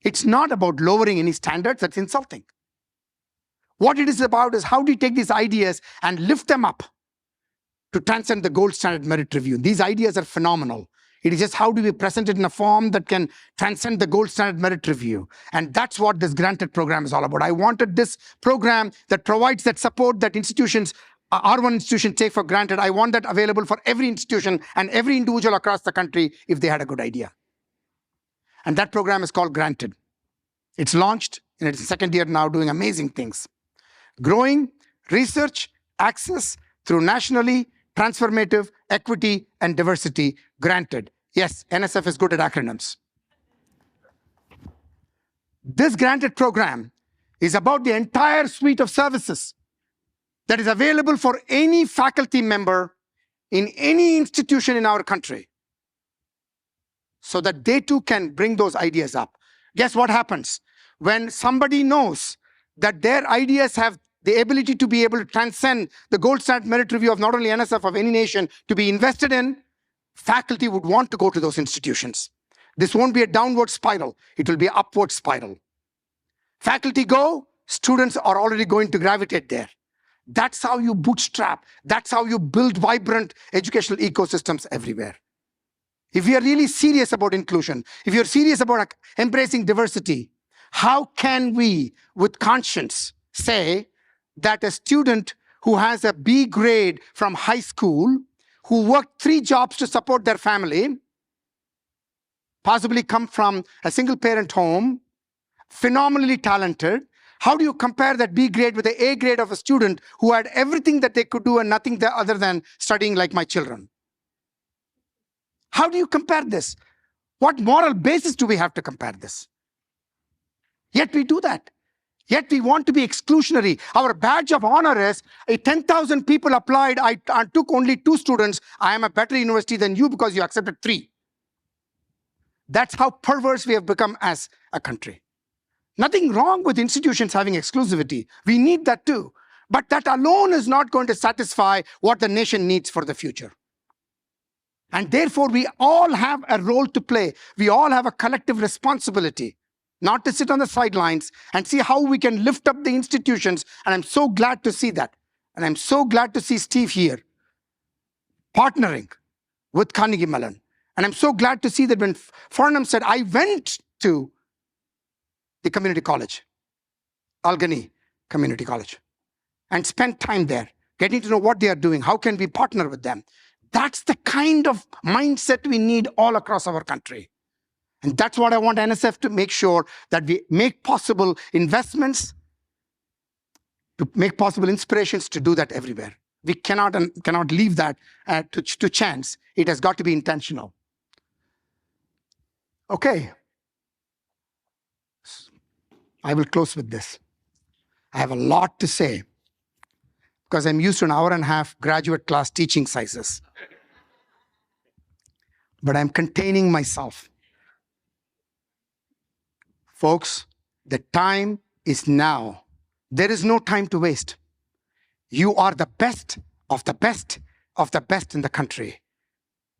[SPEAKER 2] It's not about lowering any standards, that's insulting. What it is about is how do you take these ideas and lift them up to transcend the gold standard merit review. These ideas are phenomenal. It is just how do we present it in a form that can transcend the gold standard merit review. And that's what this granted program is all about. I wanted this program that provides that support that institutions, our one institution take for granted. I want that available for every institution and every individual across the country if they had a good idea. And that program is called Granted. It's launched in its 2nd year now, doing amazing things. Growing research access through nationally transformative, equity, and diversity granted. Yes, NSF is good at acronyms. This granted program is about the entire suite of services that is available for any faculty member in any institution in our country, so that they too can bring those ideas up. Guess what happens? When somebody knows that their ideas have the ability to be able to transcend the gold standard merit review of not only NSF, of any nation, to be invested in, faculty would want to go to those institutions. This won't be a downward spiral, it will be an upward spiral. Faculty go, students are already going to gravitate there. That's how you bootstrap. That's how you build vibrant educational ecosystems everywhere. If we are really serious about inclusion, if you're serious about embracing diversity, how can we, with conscience, say that a student who has a B grade from high school, who worked 3 jobs to support their family, possibly come from a single parent home, phenomenally talented, how do you compare that B grade with the A grade of a student who had everything that they could do and nothing other than studying like my children? How do you compare this? What moral basis do we have to compare this? Yet we do that. Yet we want to be exclusionary. Our badge of honor is 10,000 people applied. I took only 2 students. I am a better university than you because you accepted 3. That's how perverse we have become as a country. Nothing wrong with institutions having exclusivity. We need that too. But that alone is not going to satisfy what the nation needs for the future. And therefore, we all have a role to play. We all have a collective responsibility, not to sit on the sidelines and see how we can lift up the institutions. And I'm so glad to see that. And I'm so glad to see Steve here, partnering with Carnegie Mellon. And I'm so glad to see that when Farnam said, I went to the community college, Albany Community College, and spent time there, getting to know what they are doing, how can we partner with them. That's the kind of mindset we need all across our country. And that's what I want NSF to make sure that we make possible investments, to make possible inspirations to do that everywhere. We cannot leave that to chance. It has got to be intentional. Okay. I will close with this. I have a lot to say because I'm used to an hour and a half graduate class teaching sizes. But I'm containing myself. Folks, the time is now. There is no time to waste. You are the best of the best of the best in the country.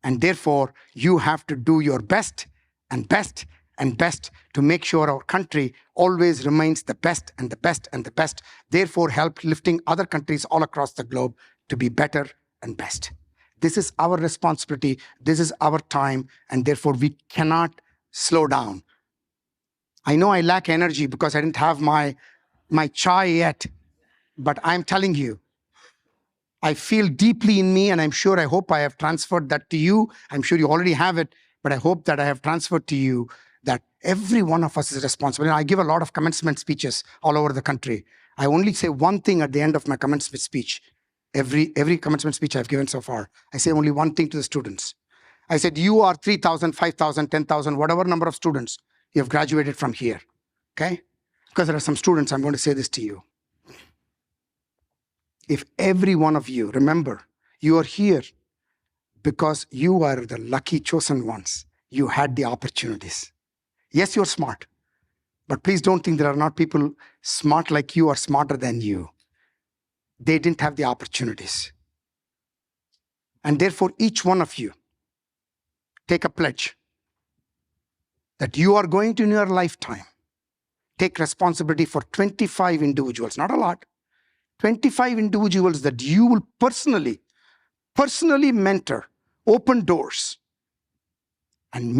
[SPEAKER 2] And therefore, you have to do your best and best and best to make sure our country always remains the best and the best and the best. Therefore, help lifting other countries all across the globe to be better and best. This is our responsibility. This is our time. And therefore, we cannot slow down. I know I lack energy because I didn't have my chai yet. But I'm telling you, I feel deeply in me, and I hope I have transferred that to you. I'm sure you already have it, but I hope that I have transferred to you that every one of us is responsible. And I give a lot of commencement speeches all over the country. I only say one thing at the end of my commencement speech. Every commencement speech I've given so far, I say only one thing to the students. I said, you are 3,000, 5,000, 10,000, whatever number of students you have graduated from here, okay? Because there are some students, I'm going to say this to you. If every one of you, remember, you are here because you are the lucky chosen ones. You had the opportunities. Yes, you're smart, but please don't think there are not people smart like you or smarter than you. They didn't have the opportunities. And therefore, each one of you, take a pledge that you are going to, in your lifetime, take responsibility for 25 individuals, not a lot, 25 individuals that you will personally mentor, open doors, and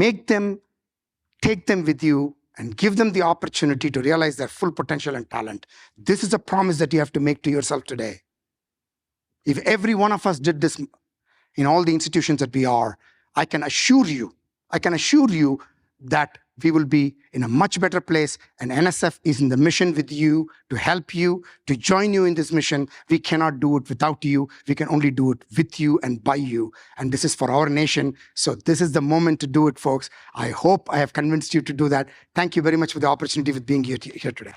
[SPEAKER 2] take them with you and give them the opportunity to realize their full potential and talent. This is a promise that you have to make to yourself today. If every one of us did this in all the institutions that we are, I can assure you that we will be in a much better place. And NSF is in the mission with you, to help you, to join you in this mission. We cannot do it without you. We can only do it with you and by you. And this is for our nation. So this is the moment to do it, folks. I hope I have convinced you to do that. Thank you very much for the opportunity of being here today.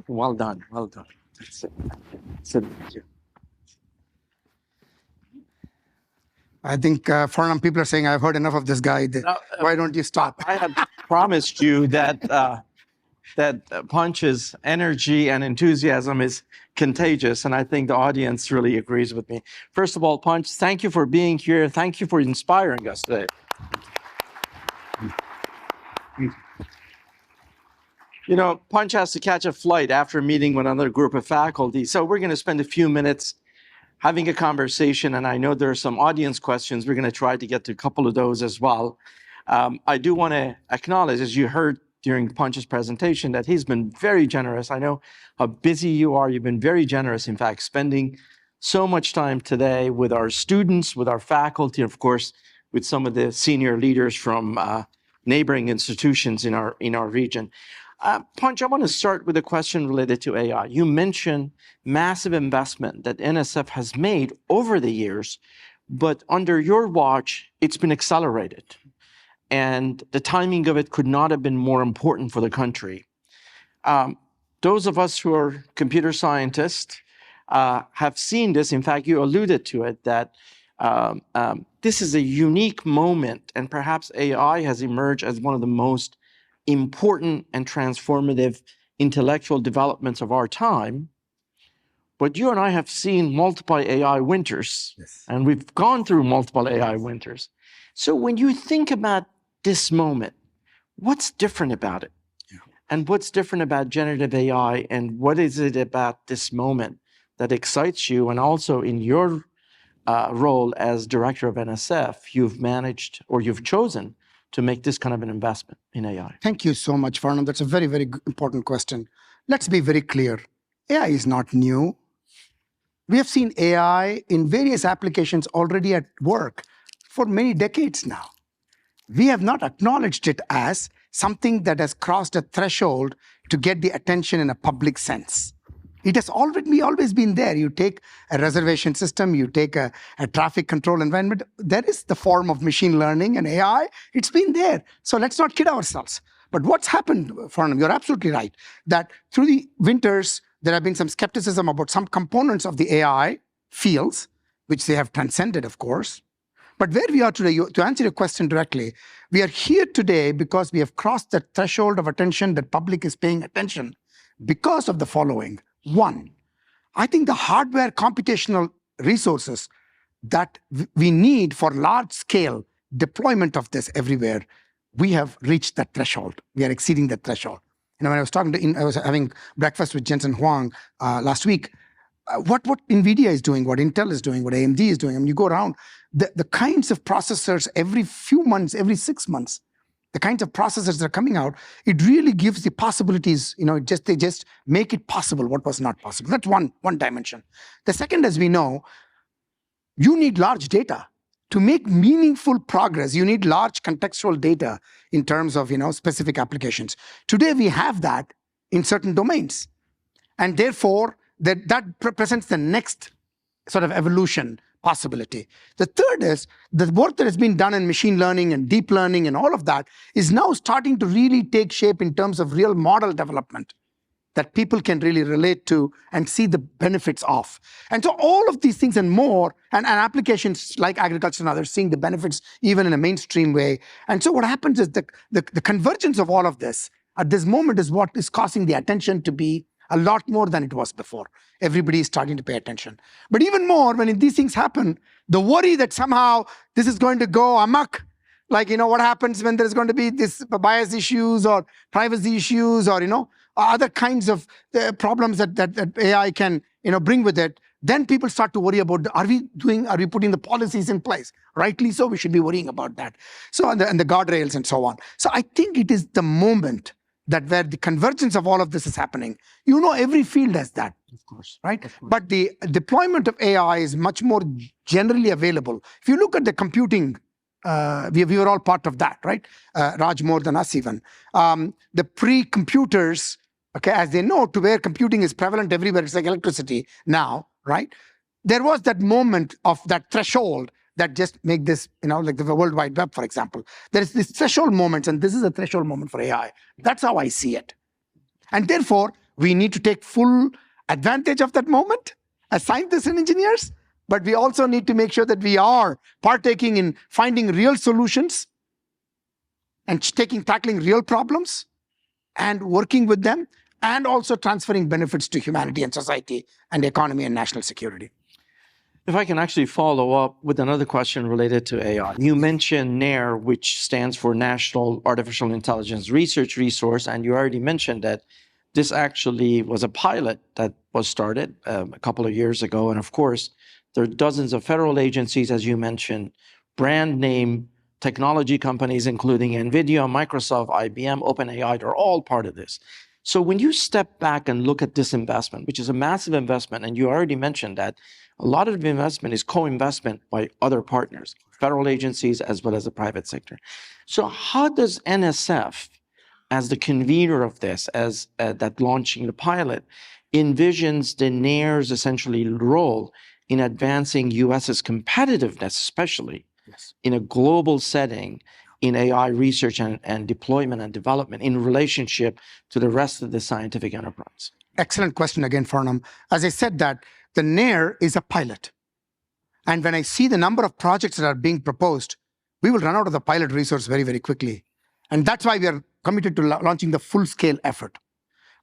[SPEAKER 1] Well done. Well done. Thank you.
[SPEAKER 2] I think Farnam people are saying, I've heard enough of this guy. Why don't you stop?
[SPEAKER 1] I had promised you that Panch's energy and enthusiasm is contagious, and I think the audience really agrees with me. First of all, Panch, thank you for being here. Thank you for inspiring us today. You know, Panch has to catch a flight after meeting with another group of faculty, so we're going to spend a few minutes having a conversation, and I know there are some audience questions. We're going to try to get to a couple of those as well. I do want to acknowledge, as you heard during Panch's presentation, that he's been very generous. I know how busy you are. You've been very generous, in fact, spending so much time today with our students, with our faculty, of course, with some of the senior leaders from neighboring institutions in our region. Panch, I want to start with a question related to AI. You mentioned massive investment that NSF has made over the years, but under your watch, it's been accelerated. And the timing of it could not have been more important for the country. Those of us who are computer scientists have seen this. In fact, you alluded to it, that this is a unique moment, and perhaps AI has emerged as one of the most important and transformative intellectual developments of our time. But you and I have seen multiple AI winters,
[SPEAKER 2] Yes.
[SPEAKER 1] and we've gone through multiple AI winters. So when you think about this moment, what's different about it?
[SPEAKER 2] Yeah.
[SPEAKER 1] And what's different about generative AI, and what is it about this moment that excites you? And also in your role as director of NSF, you've managed, or you've chosen, to make this kind of an investment in AI.
[SPEAKER 2] Thank you so much, Farnam. That's a very, very important question. Let's be very clear. AI is not new. We have seen AI in various applications already at work for many decades now. We have not acknowledged it as something that has crossed a threshold to get the attention in a public sense. It has always been there. You take a reservation system, you take a traffic control environment. There is the form of machine learning and AI. It's been there. So let's not kid ourselves. But what's happened, Farnam, you're absolutely right, that through the winters, there have been some skepticism about some components of the AI fields, which they have transcended, of course. But where we are today, to answer your question directly, we are here today because we have crossed the threshold of attention that public is paying attention because of the following. One, I think the hardware computational resources that we need for large-scale deployment of this everywhere, we have reached that threshold. We are exceeding that threshold. You know, when I was having breakfast with Jensen Huang last week. What NVIDIA is doing, what Intel is doing, what AMD is doing. I mean, you go around, the kinds of processors every few months, every 6 months, the kinds of processors that are coming out, it really gives the possibilities, you know, they just make it possible what was not possible. That's one dimension. The second, as we know, you need large data. To make meaningful progress, you need large contextual data in terms of, you know, specific applications. Today, we have that in certain domains. And therefore, that represents the next sort of evolution possibility. The third is the work that has been done in machine learning and deep learning and all of that is now starting to really take shape in terms of real model development that people can really relate to and see the benefits of. And so all of these things and more, and applications like agriculture and others, seeing the benefits even in a mainstream way. And so what happens is the convergence of all of this at this moment is what is causing the attention to be a lot more than it was before. Everybody is starting to pay attention. But even more, when these things happen, the worry that somehow this is going to go amok, like, you know, what happens when there's going to be this bias issues or privacy issues or, you know, other kinds of problems that AI can, you know, bring with it, then people start to worry about, are we putting the policies in place? Rightly so, we should be worrying about that. So, and the guardrails and so on. So I think it is the moment that where the convergence of all of this is happening. You know, every field has that.
[SPEAKER 1] Of course.
[SPEAKER 2] Right?
[SPEAKER 1] Of course.
[SPEAKER 2] But the deployment of AI is much more generally available. If you look at the computing, we were all part of that, right? Raj more than us even. The pre-computers, okay, as they know, to where computing is prevalent everywhere, it's like electricity now, right? There was that moment of that threshold that just make this, like the World Wide Web, for example. There is this threshold moment, and this is a threshold moment for AI. That's how I see it. And therefore, we need to take full advantage of that moment as scientists and engineers, but we also need to make sure that we are partaking in finding real solutions and tackling real problems and working with them, and also transferring benefits to humanity and society and economy and national security.
[SPEAKER 1] If I can actually follow up with another question related to AI. You mentioned NAIRR, which stands for National Artificial Intelligence Research Resource, and you already mentioned that this actually was a pilot that was started a couple of years ago. And of course, there are dozens of federal agencies, as you mentioned, brand name technology companies, including NVIDIA, Microsoft, IBM, OpenAI, they're all part of this. So when you step back and look at this investment, which is a massive investment, and you already mentioned that a lot of the investment is co-investment by other partners, federal agencies, as well as the private sector. So how does NSF, as the convener of this, as that launching the pilot, envisions the NAIRR's essentially role in advancing US's competitiveness, especially in a global setting, in AI research and deployment and development in relationship to the rest of the scientific enterprise?
[SPEAKER 2] Excellent question again, Farnam. As I said that, the NAIRR is a pilot. And when I see the number of projects that are being proposed, we will run out of the pilot resource very, very quickly. And that's why we are committed to launching the full-scale effort.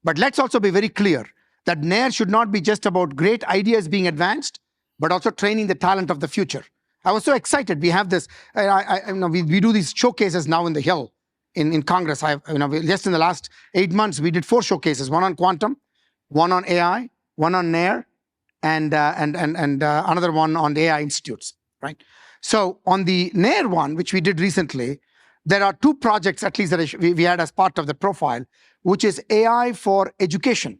[SPEAKER 2] But let's also be very clear that NAIRR should not be just about great ideas being advanced, but also training the talent of the future. I was so excited. We have this, we do these showcases now in the Hill, in Congress. Just in the last 8 months, we did 4 showcases, one on quantum, one on AI, one on NAIRR, and another one on the AI institutes, right? So on the NAIRR one, which we did recently, there are 2 projects, at least, that we had as part of the profile, which is AI for education.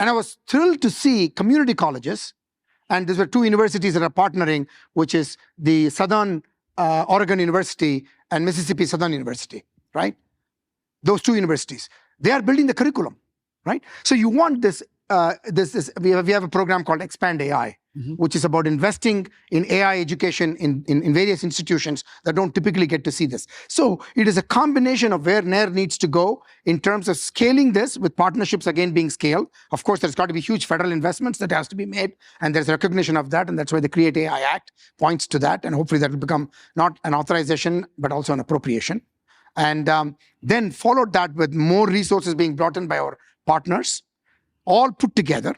[SPEAKER 2] And I was thrilled to see community colleges, and these were 2 universities that are partnering, which is the Southern Oregon University and Mississippi Southern University, right? Those 2 universities. They are building the curriculum, right? So you want this, we have a program called Expand AI, which is about investing in AI education in various institutions that don't typically get to see this. So it is a combination of where NAIRR needs to go in terms of scaling this, with partnerships again being scaled. Of course, there's got to be huge federal investments that has to be made, and there's recognition of that, and that's why the Create AI Act points to that, and hopefully that will become not an authorization, but also an appropriation. And then followed that with more resources being brought in by our partners, all put together,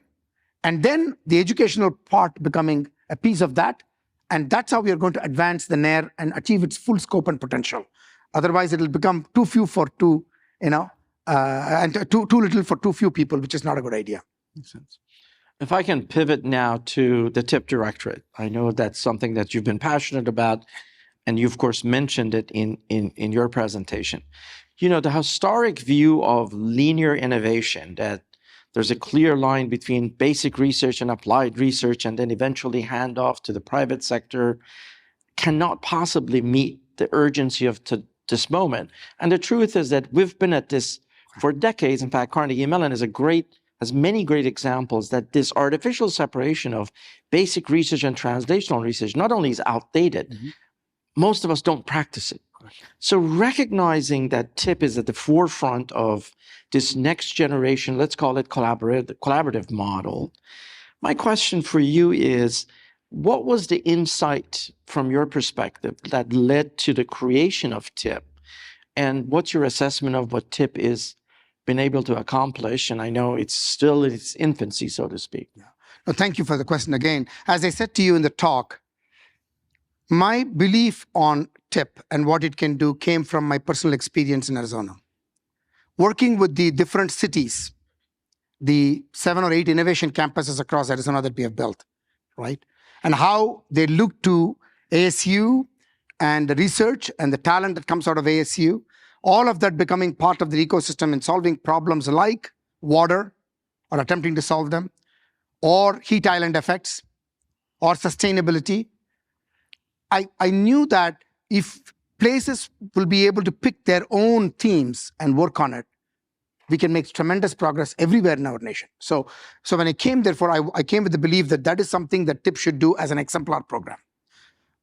[SPEAKER 2] and then the educational part becoming a piece of that. And that's how we are going to advance the NAIRR and achieve its full scope and potential. Otherwise, it will become too few for too, and too little for too few people, which is not a good idea.
[SPEAKER 1] Makes sense. If I can pivot now to the TIP directorate, I know that's something that you've been passionate about, and you, of course, mentioned it in your presentation. The historic view of linear innovation, that there's a clear line between basic research and applied research, and then eventually hand off to the private sector, cannot possibly meet the urgency of this moment. And the truth is that we've been at this for decades. In fact, Carnegie Mellon has many great examples that this artificial separation of basic research and translational research not only is outdated, most of us don't practice it. So recognizing that TIP is at the forefront of this next generation, let's call it collaborative model, my question for you is, what was the insight from your perspective that led to the creation of TIP? And what's your assessment of what TIP is been able to accomplish? And I know it's still in its infancy, so to speak.
[SPEAKER 2] Yeah. No, thank you for the question again. As I said to you in the talk, my belief on TIP and what it can do came from my personal experience in Arizona. Working with the different cities, the 7 or 8 innovation campuses across Arizona that we have built, right? And how they look to ASU and the research and the talent that comes out of ASU, all of that becoming part of the ecosystem and solving problems like water, or attempting to solve them, or heat island effects, or sustainability. I knew that if places will be able to pick their own themes and work on it, we can make tremendous progress everywhere in our nation. So when I came, therefore, I came with the belief that that is something that TIP should do as an exemplar program.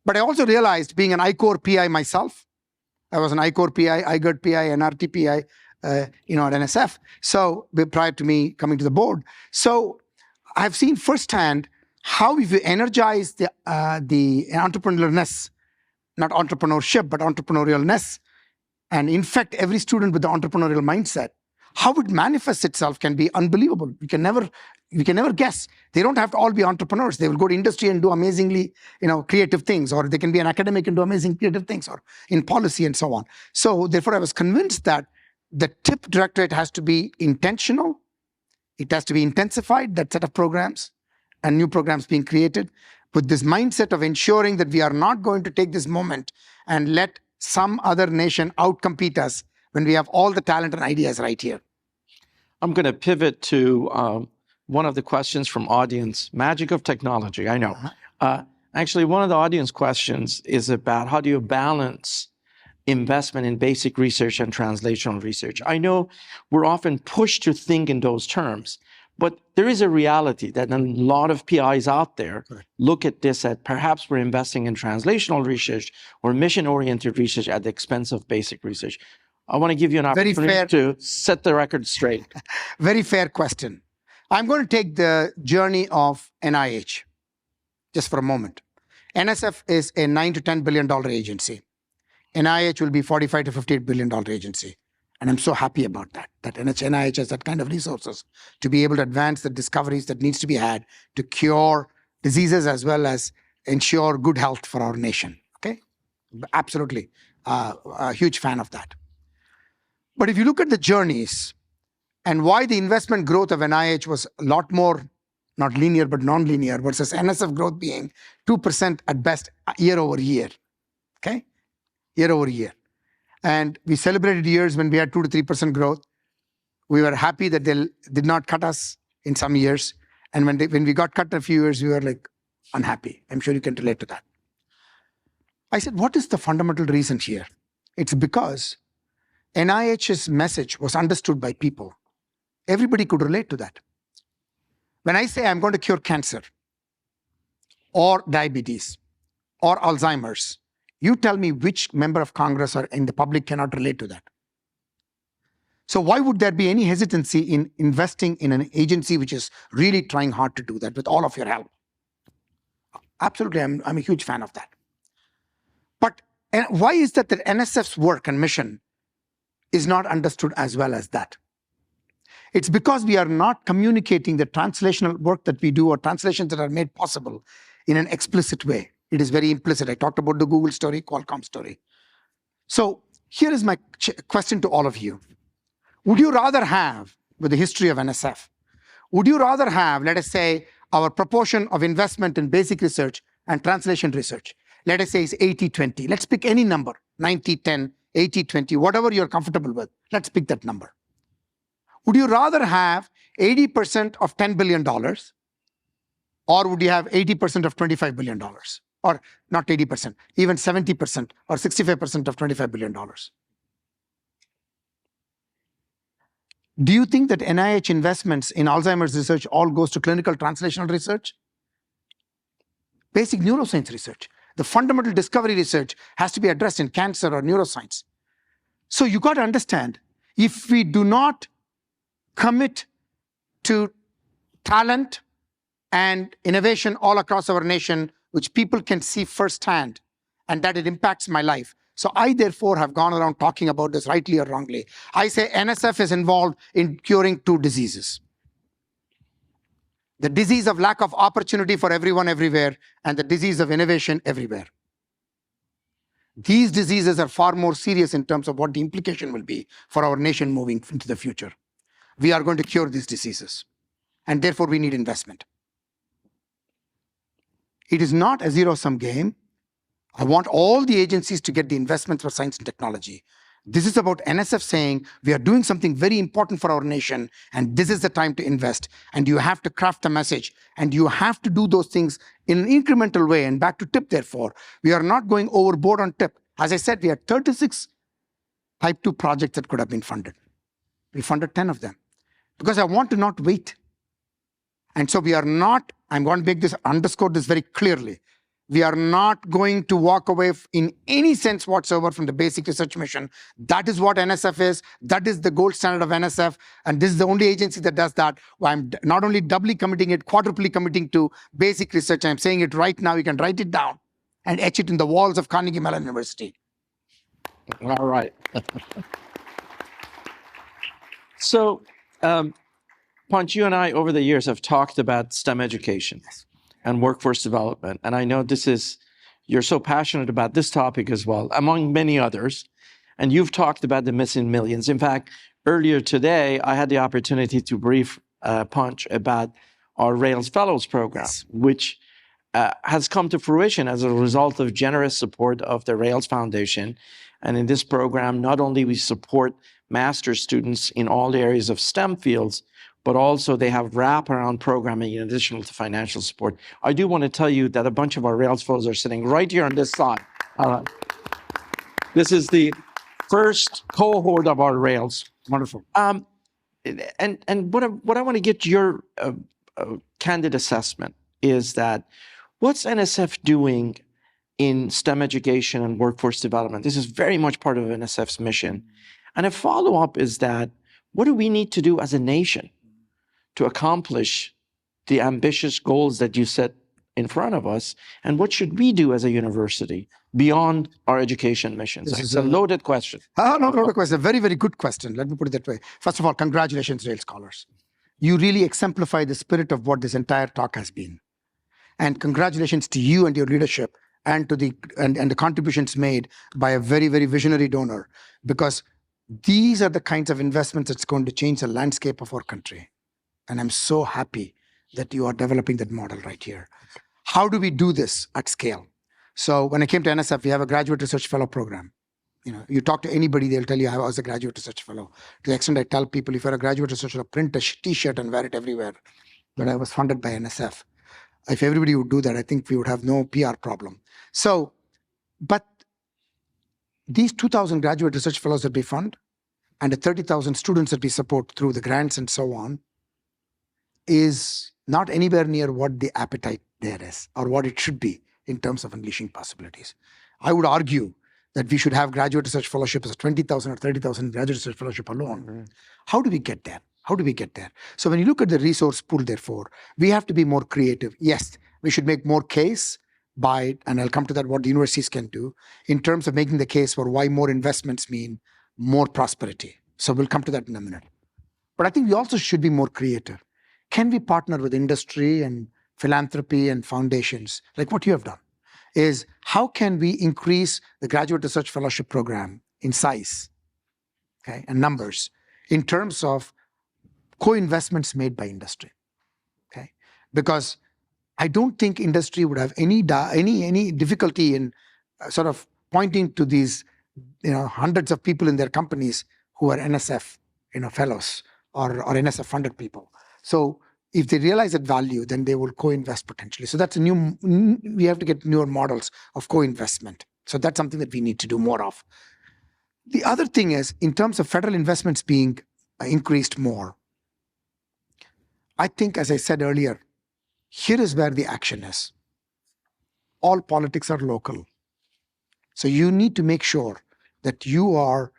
[SPEAKER 2] But I also realized, being an I-Core PI myself, I was an I-Core PI, IGERT PI, NRT PI, at NSF. So prior to me coming to the board, so I've seen firsthand how if you energize the entrepreneurialness, not entrepreneurship, but entrepreneurialness, and infect every student with the entrepreneurial mindset, how it manifests itself can be unbelievable. We can never guess. They don't have to all be entrepreneurs. They will go to industry and do amazingly, creative things, or they can be an academic and do amazing creative things, or in policy and so on. So therefore, I was convinced that the TIP directorate has to be intentional. It has to be intensified, that set of programs and new programs being created, with this mindset of ensuring that we are not going to take this moment and let some other nation outcompete us when we have all the talent and ideas right here.
[SPEAKER 1] I'm going to pivot to one of the questions from audience. Magic of technology, I know. Actually, one of the audience questions is about how do you balance investment in basic research and translational research. I know we're often pushed to think in those terms, but there is a reality that a lot of PIs out there look at this at perhaps we're investing in translational research or mission-oriented research at the expense of basic research. I want to give you an opportunity to set the record straight.
[SPEAKER 2] Very fair question. I'm going to take the journey of NIH just for a moment. NSF is a $9 to $10 billion agency. NIH will be $45 to $58 billion agency. And I'm so happy about that NIH has that kind of resources to be able to advance the discoveries that needs to be had to cure diseases as well as ensure good health for our nation. Okay? Absolutely. A huge fan of that. But if you look at the journeys and why the investment growth of NIH was a lot more, not linear, but non-linear, versus NSF growth being 2% at best year over year. Okay? Year over year. And we celebrated years when we had 2 to 3% growth. We were happy that they did not cut us in some years. And when we got cut in a few years, we were like unhappy. I'm sure you can relate to that. I said, what is the fundamental reason here? It's because NIH's message was understood by people. Everybody could relate to that. When I say I'm going to cure cancer or diabetes or Alzheimer's, you tell me which member of Congress or in the public cannot relate to that. So why would there be any hesitancy in investing in an agency which is really trying hard to do that with all of your help? Absolutely, I'm a huge fan of that. But why is that NSF's work and mission is not understood as well as that? It's because we are not communicating the translational work that we do or translations that are made possible in an explicit way. It is very implicit. I talked about the Google story, Qualcomm story. So here is my question to all of you. Would you rather have, with the history of NSF, would you rather have, let us say, our proportion of investment in basic research and translation research, let us say is 80-20. Let's pick any number, 90-10, 80-20, whatever you're comfortable with. Let's pick that number. Would you rather have 80% of $10 billion, or would you have 80% of $25 billion? Or not 80%, even 70% or 65% of $25 billion. Do you think that NIH investments in Alzheimer's research all goes to clinical translational research? Basic neuroscience research. The fundamental discovery research has to be addressed in cancer or neuroscience. So you got to understand, if we do not commit to talent and innovation all across our nation, which people can see firsthand, and that it impacts my life. So I, therefore, have gone around talking about this rightly or wrongly. I say NSF is involved in curing 2 diseases. The disease of lack of opportunity for everyone everywhere, and the disease of innovation everywhere. These diseases are far more serious in terms of what the implication will be for our nation moving into the future. We are going to cure these diseases, and therefore we need investment. It is not a zero-sum game. I want all the agencies to get the investments for science and technology. This is about NSF saying, we are doing something very important for our nation, and this is the time to invest. And you have to craft the message, and you have to do those things in an incremental way. And back to TIP, therefore, we are not going overboard on TIP. As I said, we had 36 Type 2 projects that could have been funded. We funded 10 of them because I want to not wait. And so we are not, I'm going to make this, underscore this very clearly. We are not going to walk away in any sense whatsoever from the basic research mission. That is what NSF is. That is the gold standard of NSF. And this is the only agency that does that. I'm not only doubly committing it, quadruply committing to basic research. I'm saying it right now. You can write it down and etch it in the walls of Carnegie Mellon University.
[SPEAKER 1] All right. So, Panch, you and I over the years have talked about STEM education and workforce development. And I know you're so passionate about this topic as well, among many others. And you've talked about the missing millions. In fact, earlier today, I had the opportunity to brief Panch about our Rails Fellows program, which has come to fruition as a result of generous support of the Rails Foundation. And in this program, not only we support master's students in all areas of STEM fields, but also they have wraparound programming in addition to financial support. I do want to tell you that a bunch of our Rails fellows are sitting right here on this side. This is the first cohort of our Rails.
[SPEAKER 2] Wonderful.
[SPEAKER 1] And what I want to get your candid assessment is that what's NSF doing in STEM education and workforce development? This is very much part of NSF's mission. And a follow-up is that what do we need to do as a nation to accomplish the ambitious goals that you set in front of us? And what should we do as a university beyond our education missions? It's a loaded question.
[SPEAKER 2] No, loaded question. A very, very good question. Let me put it that way. First of all, congratulations, Rail Scholars. You really exemplify the spirit of what this entire talk has been. And congratulations to you and your leadership and to the contributions made by a very, very visionary donor, because these are the kinds of investments that's going to change the landscape of our country. And I'm so happy that you are developing that model right here. How do we do this at scale? So when I came to NSF, we have a graduate research fellow program. You talk to anybody, they'll tell you I was a graduate research fellow. To the extent I tell people, if you're a graduate research fellow, print a t-shirt and wear it everywhere. But I was funded by NSF. If everybody would do that, I think we would have no PR problem. So, but these 2,000 graduate research fellows that we fund and the 30,000 students that we support through the grants and so on is not anywhere near what the appetite there is or what it should be in terms of unleashing possibilities. I would argue that we should have graduate research fellowship as a 20,000 or 30,000 graduate research fellowship alone. Mm-hmm. How do we get there? How do we get there? So when you look at the resource pool, therefore, we have to be more creative. Yes, we should make more case by, and I'll come to that, what the universities can do in terms of making the case for why more investments mean more prosperity. So we'll come to that in a minute. But I think we also should be more creative. Can we partner with industry and philanthropy and foundations, like what you have done? Is how can we increase the graduate research fellowship program in size, okay, and numbers in terms of co-investments made by industry, okay? Because I don't think industry would have any difficulty in sort of pointing to these, hundreds of people in their companies who are NSF, fellows or NSF funded people. So if they realize that value, then they will co-invest potentially. So that's we have to get newer models of co-investment. So that's something that we need to do more of. The other thing is, in terms of federal investments being increased more, I think, as I said earlier, here is where the action is. All politics are local. So you need to make sure that you are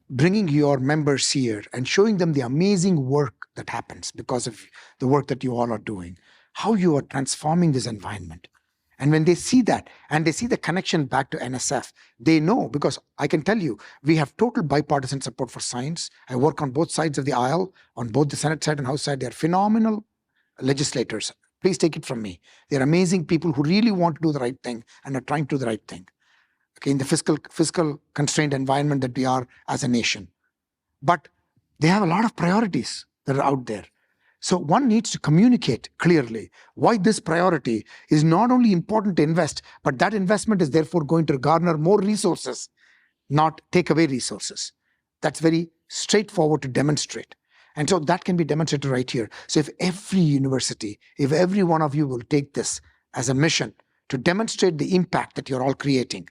[SPEAKER 2] bringing your members here and showing them the amazing work that happens because of the work that you all are doing, how you are transforming this environment. And when they see that and they see the connection back to NSF, they know, because I can tell you, we have total bipartisan support for science. I work on both sides of the aisle, on both the Senate side and House side. They're phenomenal legislators. Please take it from me. They're amazing people who really want to do the right thing and are trying to do the right thing. Okay, in the fiscal constrained environment that we are as a nation. But they have a lot of priorities that are out there. So one needs to communicate clearly why this priority is not only important to invest, but that investment is therefore going to garner more resources
[SPEAKER 3] not take away resources. That's very straightforward to demonstrate. And so that can be demonstrated right here. So if every university, if every one of you will take this as a mission to demonstrate the impact that you're all creating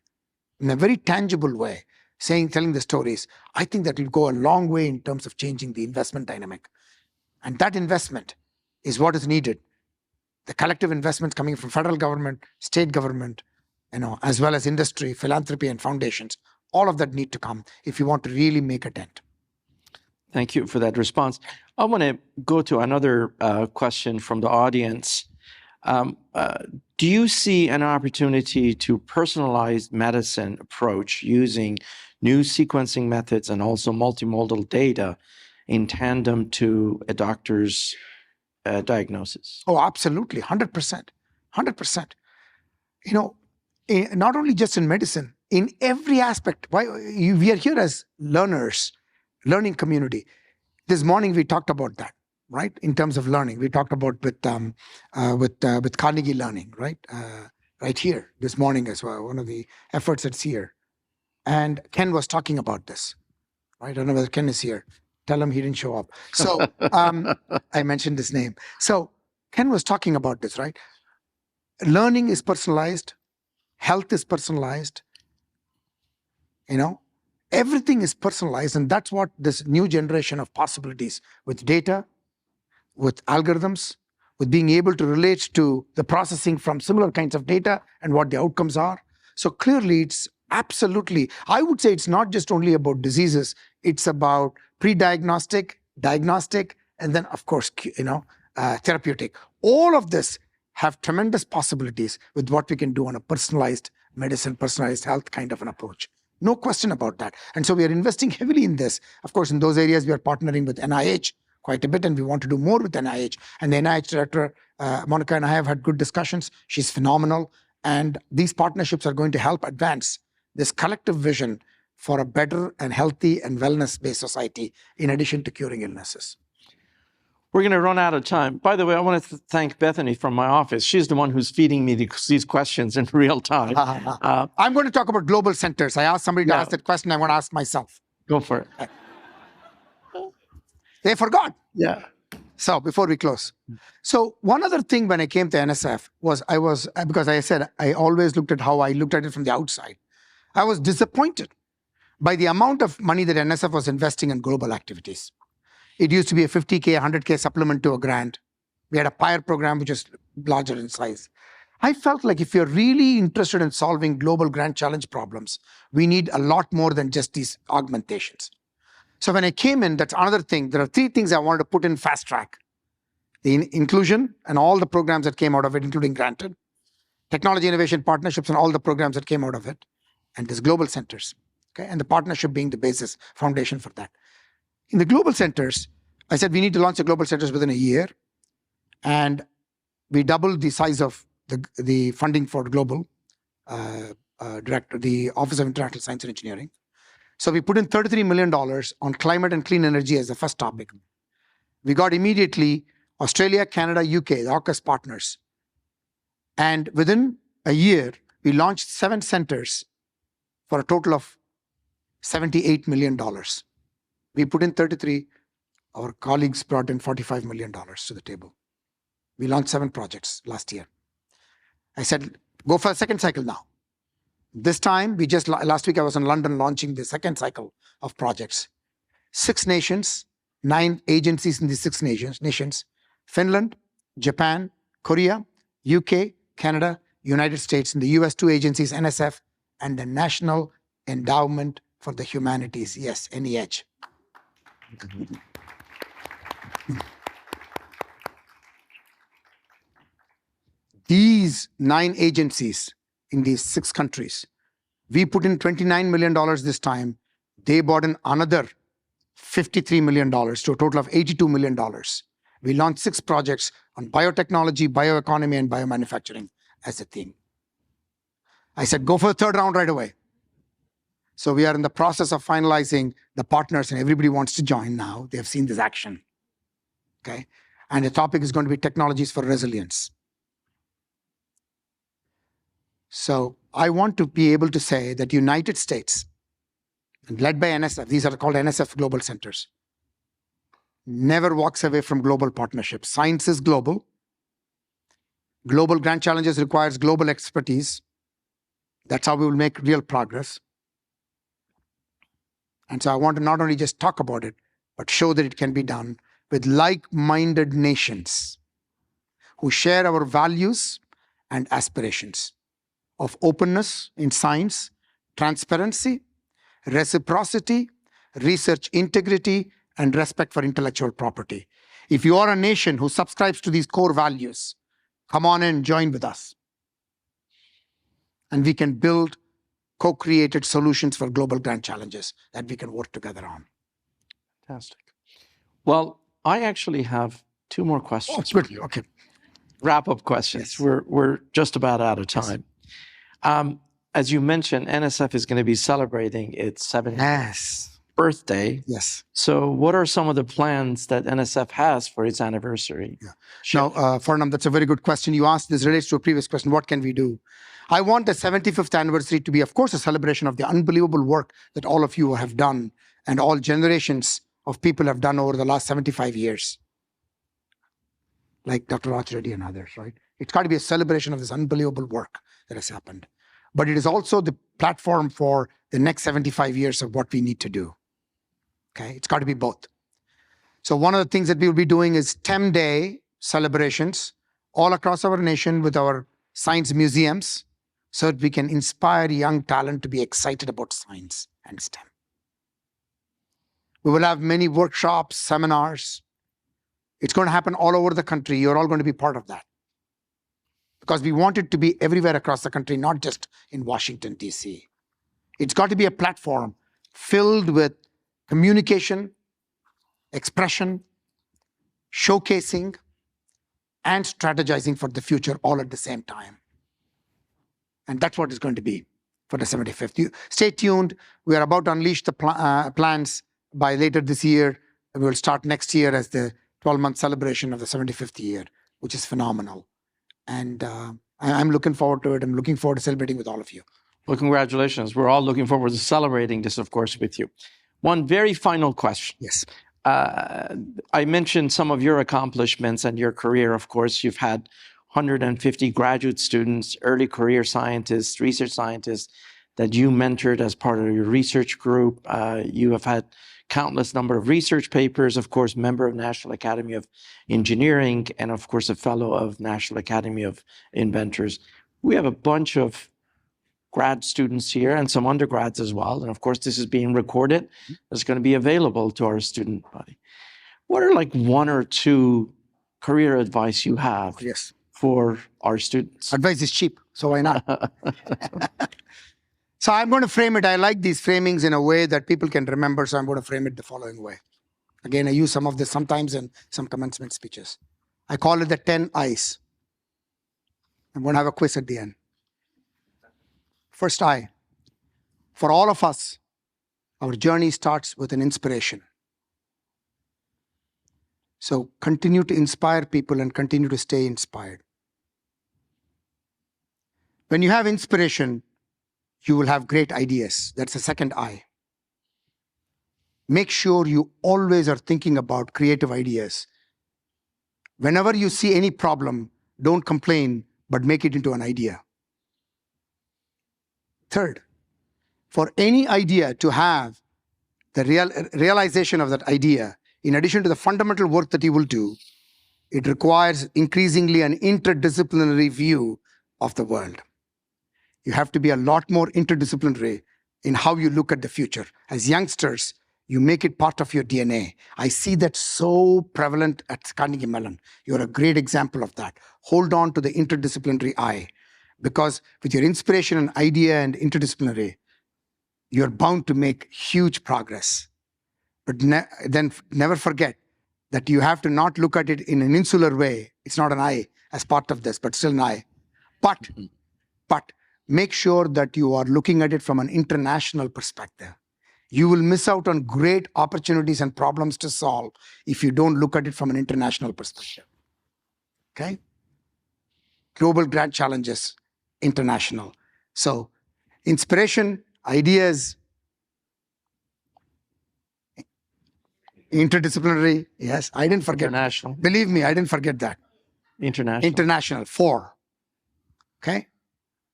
[SPEAKER 3] in a very tangible way, telling the stories, I think that will go a long way in terms of changing the investment dynamic. And that investment is what is needed. The collective investments coming from federal government, state government, as well as industry, philanthropy, and foundations, all of that need to come if you want to really make a dent.
[SPEAKER 1] Thank you for that response. I want to go to another question from the audience. Do you see an opportunity to personalize medicine approach using new sequencing methods and also multimodal data in tandem to a doctor's diagnosis?
[SPEAKER 3] Oh, absolutely, 100%, 100%. Not only just in medicine, in every aspect. We are here as learners, learning community. This morning we talked about that, right? In terms of learning, we talked about with Carnegie learning, right? Right here this morning as well. One of the efforts that's here, and Ken was talking about this, right? I don't know whether Ken is here. Tell him he didn't show up. So I mentioned his name. So Ken was talking about this, right? Learning is personalized. Health is personalized. Everything is personalized. And that's what this new generation of possibilities with data, with algorithms, with being able to relate to the processing from similar kinds of data and what the outcomes are. So clearly, it's absolutely, I would say it's not just only about diseases. It's about pre-diagnostic, diagnostic, and then, of course, therapeutic. All of this have tremendous possibilities with what we can do on a personalized medicine, personalized health kind of an approach. No question about that. And so we are investing heavily in this. Of course, in those areas, we are partnering with NIH quite a bit, and we want to do more with NIH. And the NIH director, Monica, and I have had good discussions. She's phenomenal. And these partnerships are going to help advance this collective vision for a better and healthy and wellness-based society, in addition to curing illnesses.
[SPEAKER 1] We're going to run out of time. By the way, I want to thank Bethany from my office. She's the one who's feeding me these questions in real time.
[SPEAKER 3] I'm going to talk about global centers. I asked somebody to ask that question. I want to ask myself.
[SPEAKER 1] Go for it.
[SPEAKER 3] They forgot.
[SPEAKER 1] Yeah.
[SPEAKER 3] So before we close. So one other thing when I came to NSF was because I said I always looked at how I looked at it from the outside. I was disappointed by the amount of money that NSF was investing in global activities. It used to be a 50K, 100K supplement to a grant. We had a PIRE program, which is larger in size. I felt like if you're really interested in solving global grant challenge problems, we need a lot more than just these augmentations. So when I came in, that's another thing. There are 3 things I wanted to put in fast track. The inclusion and all the programs that came out of it, including granted, technology innovation partnerships and all the programs that came out of it, and there's global centers, okay? And the partnership being the basis, foundation for that. In the global centers, I said we need to launch the global centers within a year, and we doubled the size of the funding for global the Office of International Science and Engineering. So we put in $33 million on climate and clean energy as the first topic. We got immediately Australia, Canada, UK, the AUKUS partners. And within a year, we launched 7 centers for a total of $78 million. We put in 33. Our colleagues brought in $45 million to the table. We launched 7 projects last year. I said, go for a second cycle now. This time, last week I was in London launching the second cycle of projects. 6 nations, 9 agencies in the 6 nations, Finland, Japan, Korea, UK, Canada, United States, in the US 2 agencies, NSF, and the National Endowment for the Humanities, yes, NEH. These 9 agencies in these 6 countries, we put in $29 million this time. They brought in another $53 million to a total of $82 million. We launched 6 projects on biotechnology, bioeconomy, and biomanufacturing as a theme. I said, go for the 3rd round right away. So we are in the process of finalizing the partners, and everybody wants to join now. They have seen this action. Okay? And the topic is going to be technologies for resilience. So I want to be able to say that United States and led by NSF. These are called NSF Global Centers. Never walks away from global partnerships. Science is global. Global grand challenges requires global expertise. That's how we will make real progress. And so I want to not only just talk about it, but show that it can be done with like-minded nations who share our values and aspirations of openness in science, transparency, reciprocity, research integrity, and respect for intellectual property. If you are a nation who subscribes to these core values, come on and join with us. And we can build co-created solutions for global grand challenges that we can work together on.
[SPEAKER 1] Fantastic. Well, I actually have two more questions.
[SPEAKER 3] Oh, good. Okay.
[SPEAKER 1] Wrap-up questions.
[SPEAKER 3] Yes.
[SPEAKER 1] We're just about out of time. As you mentioned, NSF is going to be celebrating its 70th birthday.
[SPEAKER 3] Yes.
[SPEAKER 1] So what are some of the plans that NSF has for its anniversary?
[SPEAKER 3] Yeah. Now, Farnam, that's a very good question. You asked, this relates to a previous question, what can we do? I want the 75th anniversary to be, of course, a celebration of the unbelievable work that all of you have done and all generations of people have done over the last 75 years. Like Dr. Raj Reddy and others, right? It's got to be a celebration of this unbelievable work that has happened. But it is also the platform for the next 75 years of what we need to do. Okay, it's got to be both. So one of the things that we will be doing is STEM Day celebrations all across our nation with our science museums so that we can inspire young talent to be excited about science and STEM. We will have many workshops, seminars. It's going to happen all over the country. You're all going to be part of that. Because we want it to be everywhere across the country, not just in Washington, D.C. It's got to be a platform filled with communication, expression, showcasing, and strategizing for the future all at the same time. And that's what it's going to be for the 75th. Stay tuned. We are about to unleash the plans by later this year. We will start next year as the 12-month celebration of the 75th year, which is phenomenal. And I'm looking forward to it. I'm looking forward to celebrating with all of you.
[SPEAKER 1] Well, congratulations. We're all looking forward to celebrating this, of course, with you. One very final question.
[SPEAKER 3] Yes.
[SPEAKER 1] I mentioned some of your accomplishments and your career, of course. You've had 150 graduate students, early career scientists, research scientists that you mentored as part of your research group. You have had countless number of research papers, of course, member of National Academy of Engineering, and of course, a fellow of National Academy of Inventors. We have a bunch of grad students here and some undergrads as well. And of course, this is being recorded. It's going to be available to our student body. What are like one or two career advice you have for our students?
[SPEAKER 3] Advice is cheap, so why not? So I'm going to frame it. I like these framings in a way that people can remember, so I'm going to frame it the following way. Again, I use some of this sometimes in some commencement speeches. I call it the 10 I's. I'm going to have a quiz at the end. First I, for all of us, our journey starts with an inspiration. So continue to inspire people and continue to stay inspired. When you have inspiration, you will have great ideas. That's the second I. Make sure you always are thinking about creative ideas. Whenever you see any problem, don't complain, but make it into an idea. Third, for any idea to have the realization of that idea, in addition to the fundamental work that you will do, it requires increasingly an interdisciplinary view of the world. You have to be a lot more interdisciplinary in how you look at the future. As youngsters, you make it part of your DNA. I see that so prevalent at Carnegie Mellon. You're a great example of that. Hold on to the interdisciplinary eye, because with your inspiration and idea and interdisciplinary, you're bound to make huge progress. But then never forget that you have to not look at it in an insular way. It's not an I as part of this, but still an I. But make sure that you are looking at it from an international perspective. You will miss out on great opportunities and problems to solve if you don't look at it from an international perspective. Okay? Global grand challenges, international. So inspiration, ideas, Interdisciplinary. Yes, I didn't forget.
[SPEAKER 1] International.
[SPEAKER 3] Believe me, I didn't forget that.
[SPEAKER 1] International.
[SPEAKER 3] International. 4. Okay.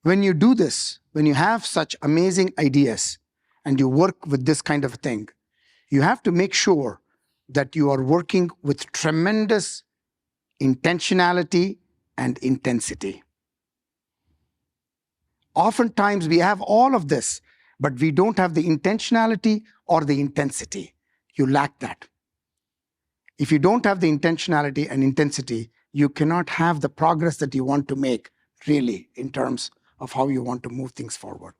[SPEAKER 3] When you do this, when you have such amazing ideas and you work with this kind of thing, you have to make sure that you are working with tremendous intentionality and intensity. Oftentimes we have all of this, but we don't have the intentionality or the intensity. You lack that. If you don't have the intentionality and intensity, you cannot have the progress that you want to make, really, in terms of how you want to move things forward.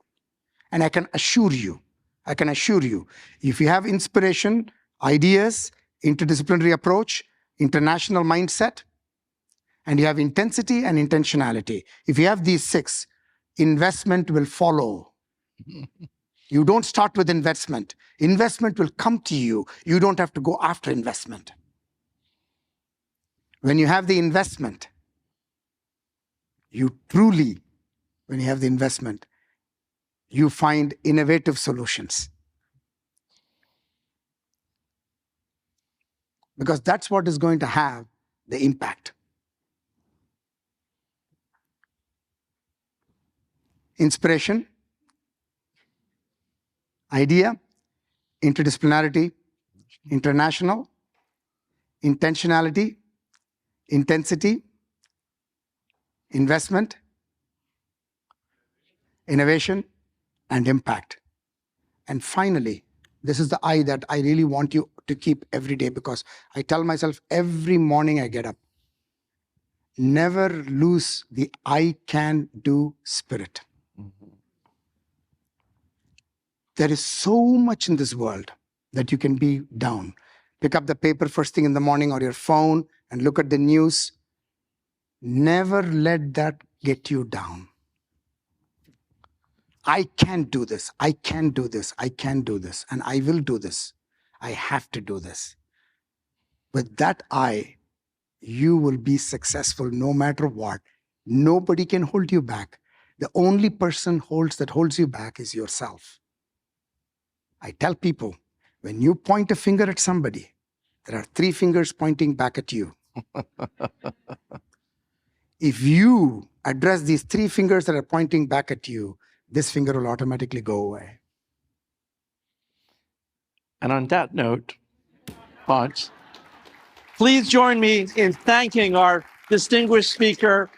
[SPEAKER 3] And I can assure you, if you have inspiration, ideas, interdisciplinary approach, international mindset, and you have intensity and intentionality, if you have these 6, investment will follow. You don't start with investment. Investment will come to you. You don't have to go after investment. When you have the investment, when you have the investment, you find innovative solutions. Because that's what is going to have the impact. Inspiration, idea, interdisciplinarity, international, intentionality, intensity, investment, innovation, and impact. And finally, this is the I that I really want you to keep every day, because I tell myself every morning I get up, never lose the I can do spirit. There is so much in this world that you can be down. Pick up the paper first thing in the morning or your phone and look at the news. Never let that get you down. I can do this. I can do this. I can do this. And I will do this. I have to do this. With that you will be successful no matter what. Nobody can hold you back. The only person that holds you back is yourself. I tell people, when you point a finger at somebody, there are 3 fingers pointing back at you. If you address these 3 fingers that are pointing back at you, this finger will automatically go away.
[SPEAKER 1] And on that note, Panch, please join me in thanking our distinguished speaker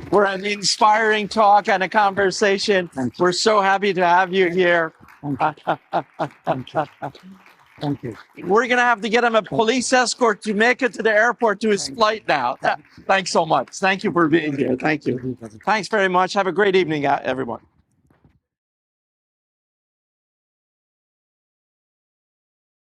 [SPEAKER 1] for an inspiring talk and a conversation. We're so happy to have you here.
[SPEAKER 3] Thank you.
[SPEAKER 1] We're going to have to get him a police escort to make it to the airport to his flight now. Thanks so much. Thank you for being here. Thank you. Thanks very much. Have a great evening, everyone.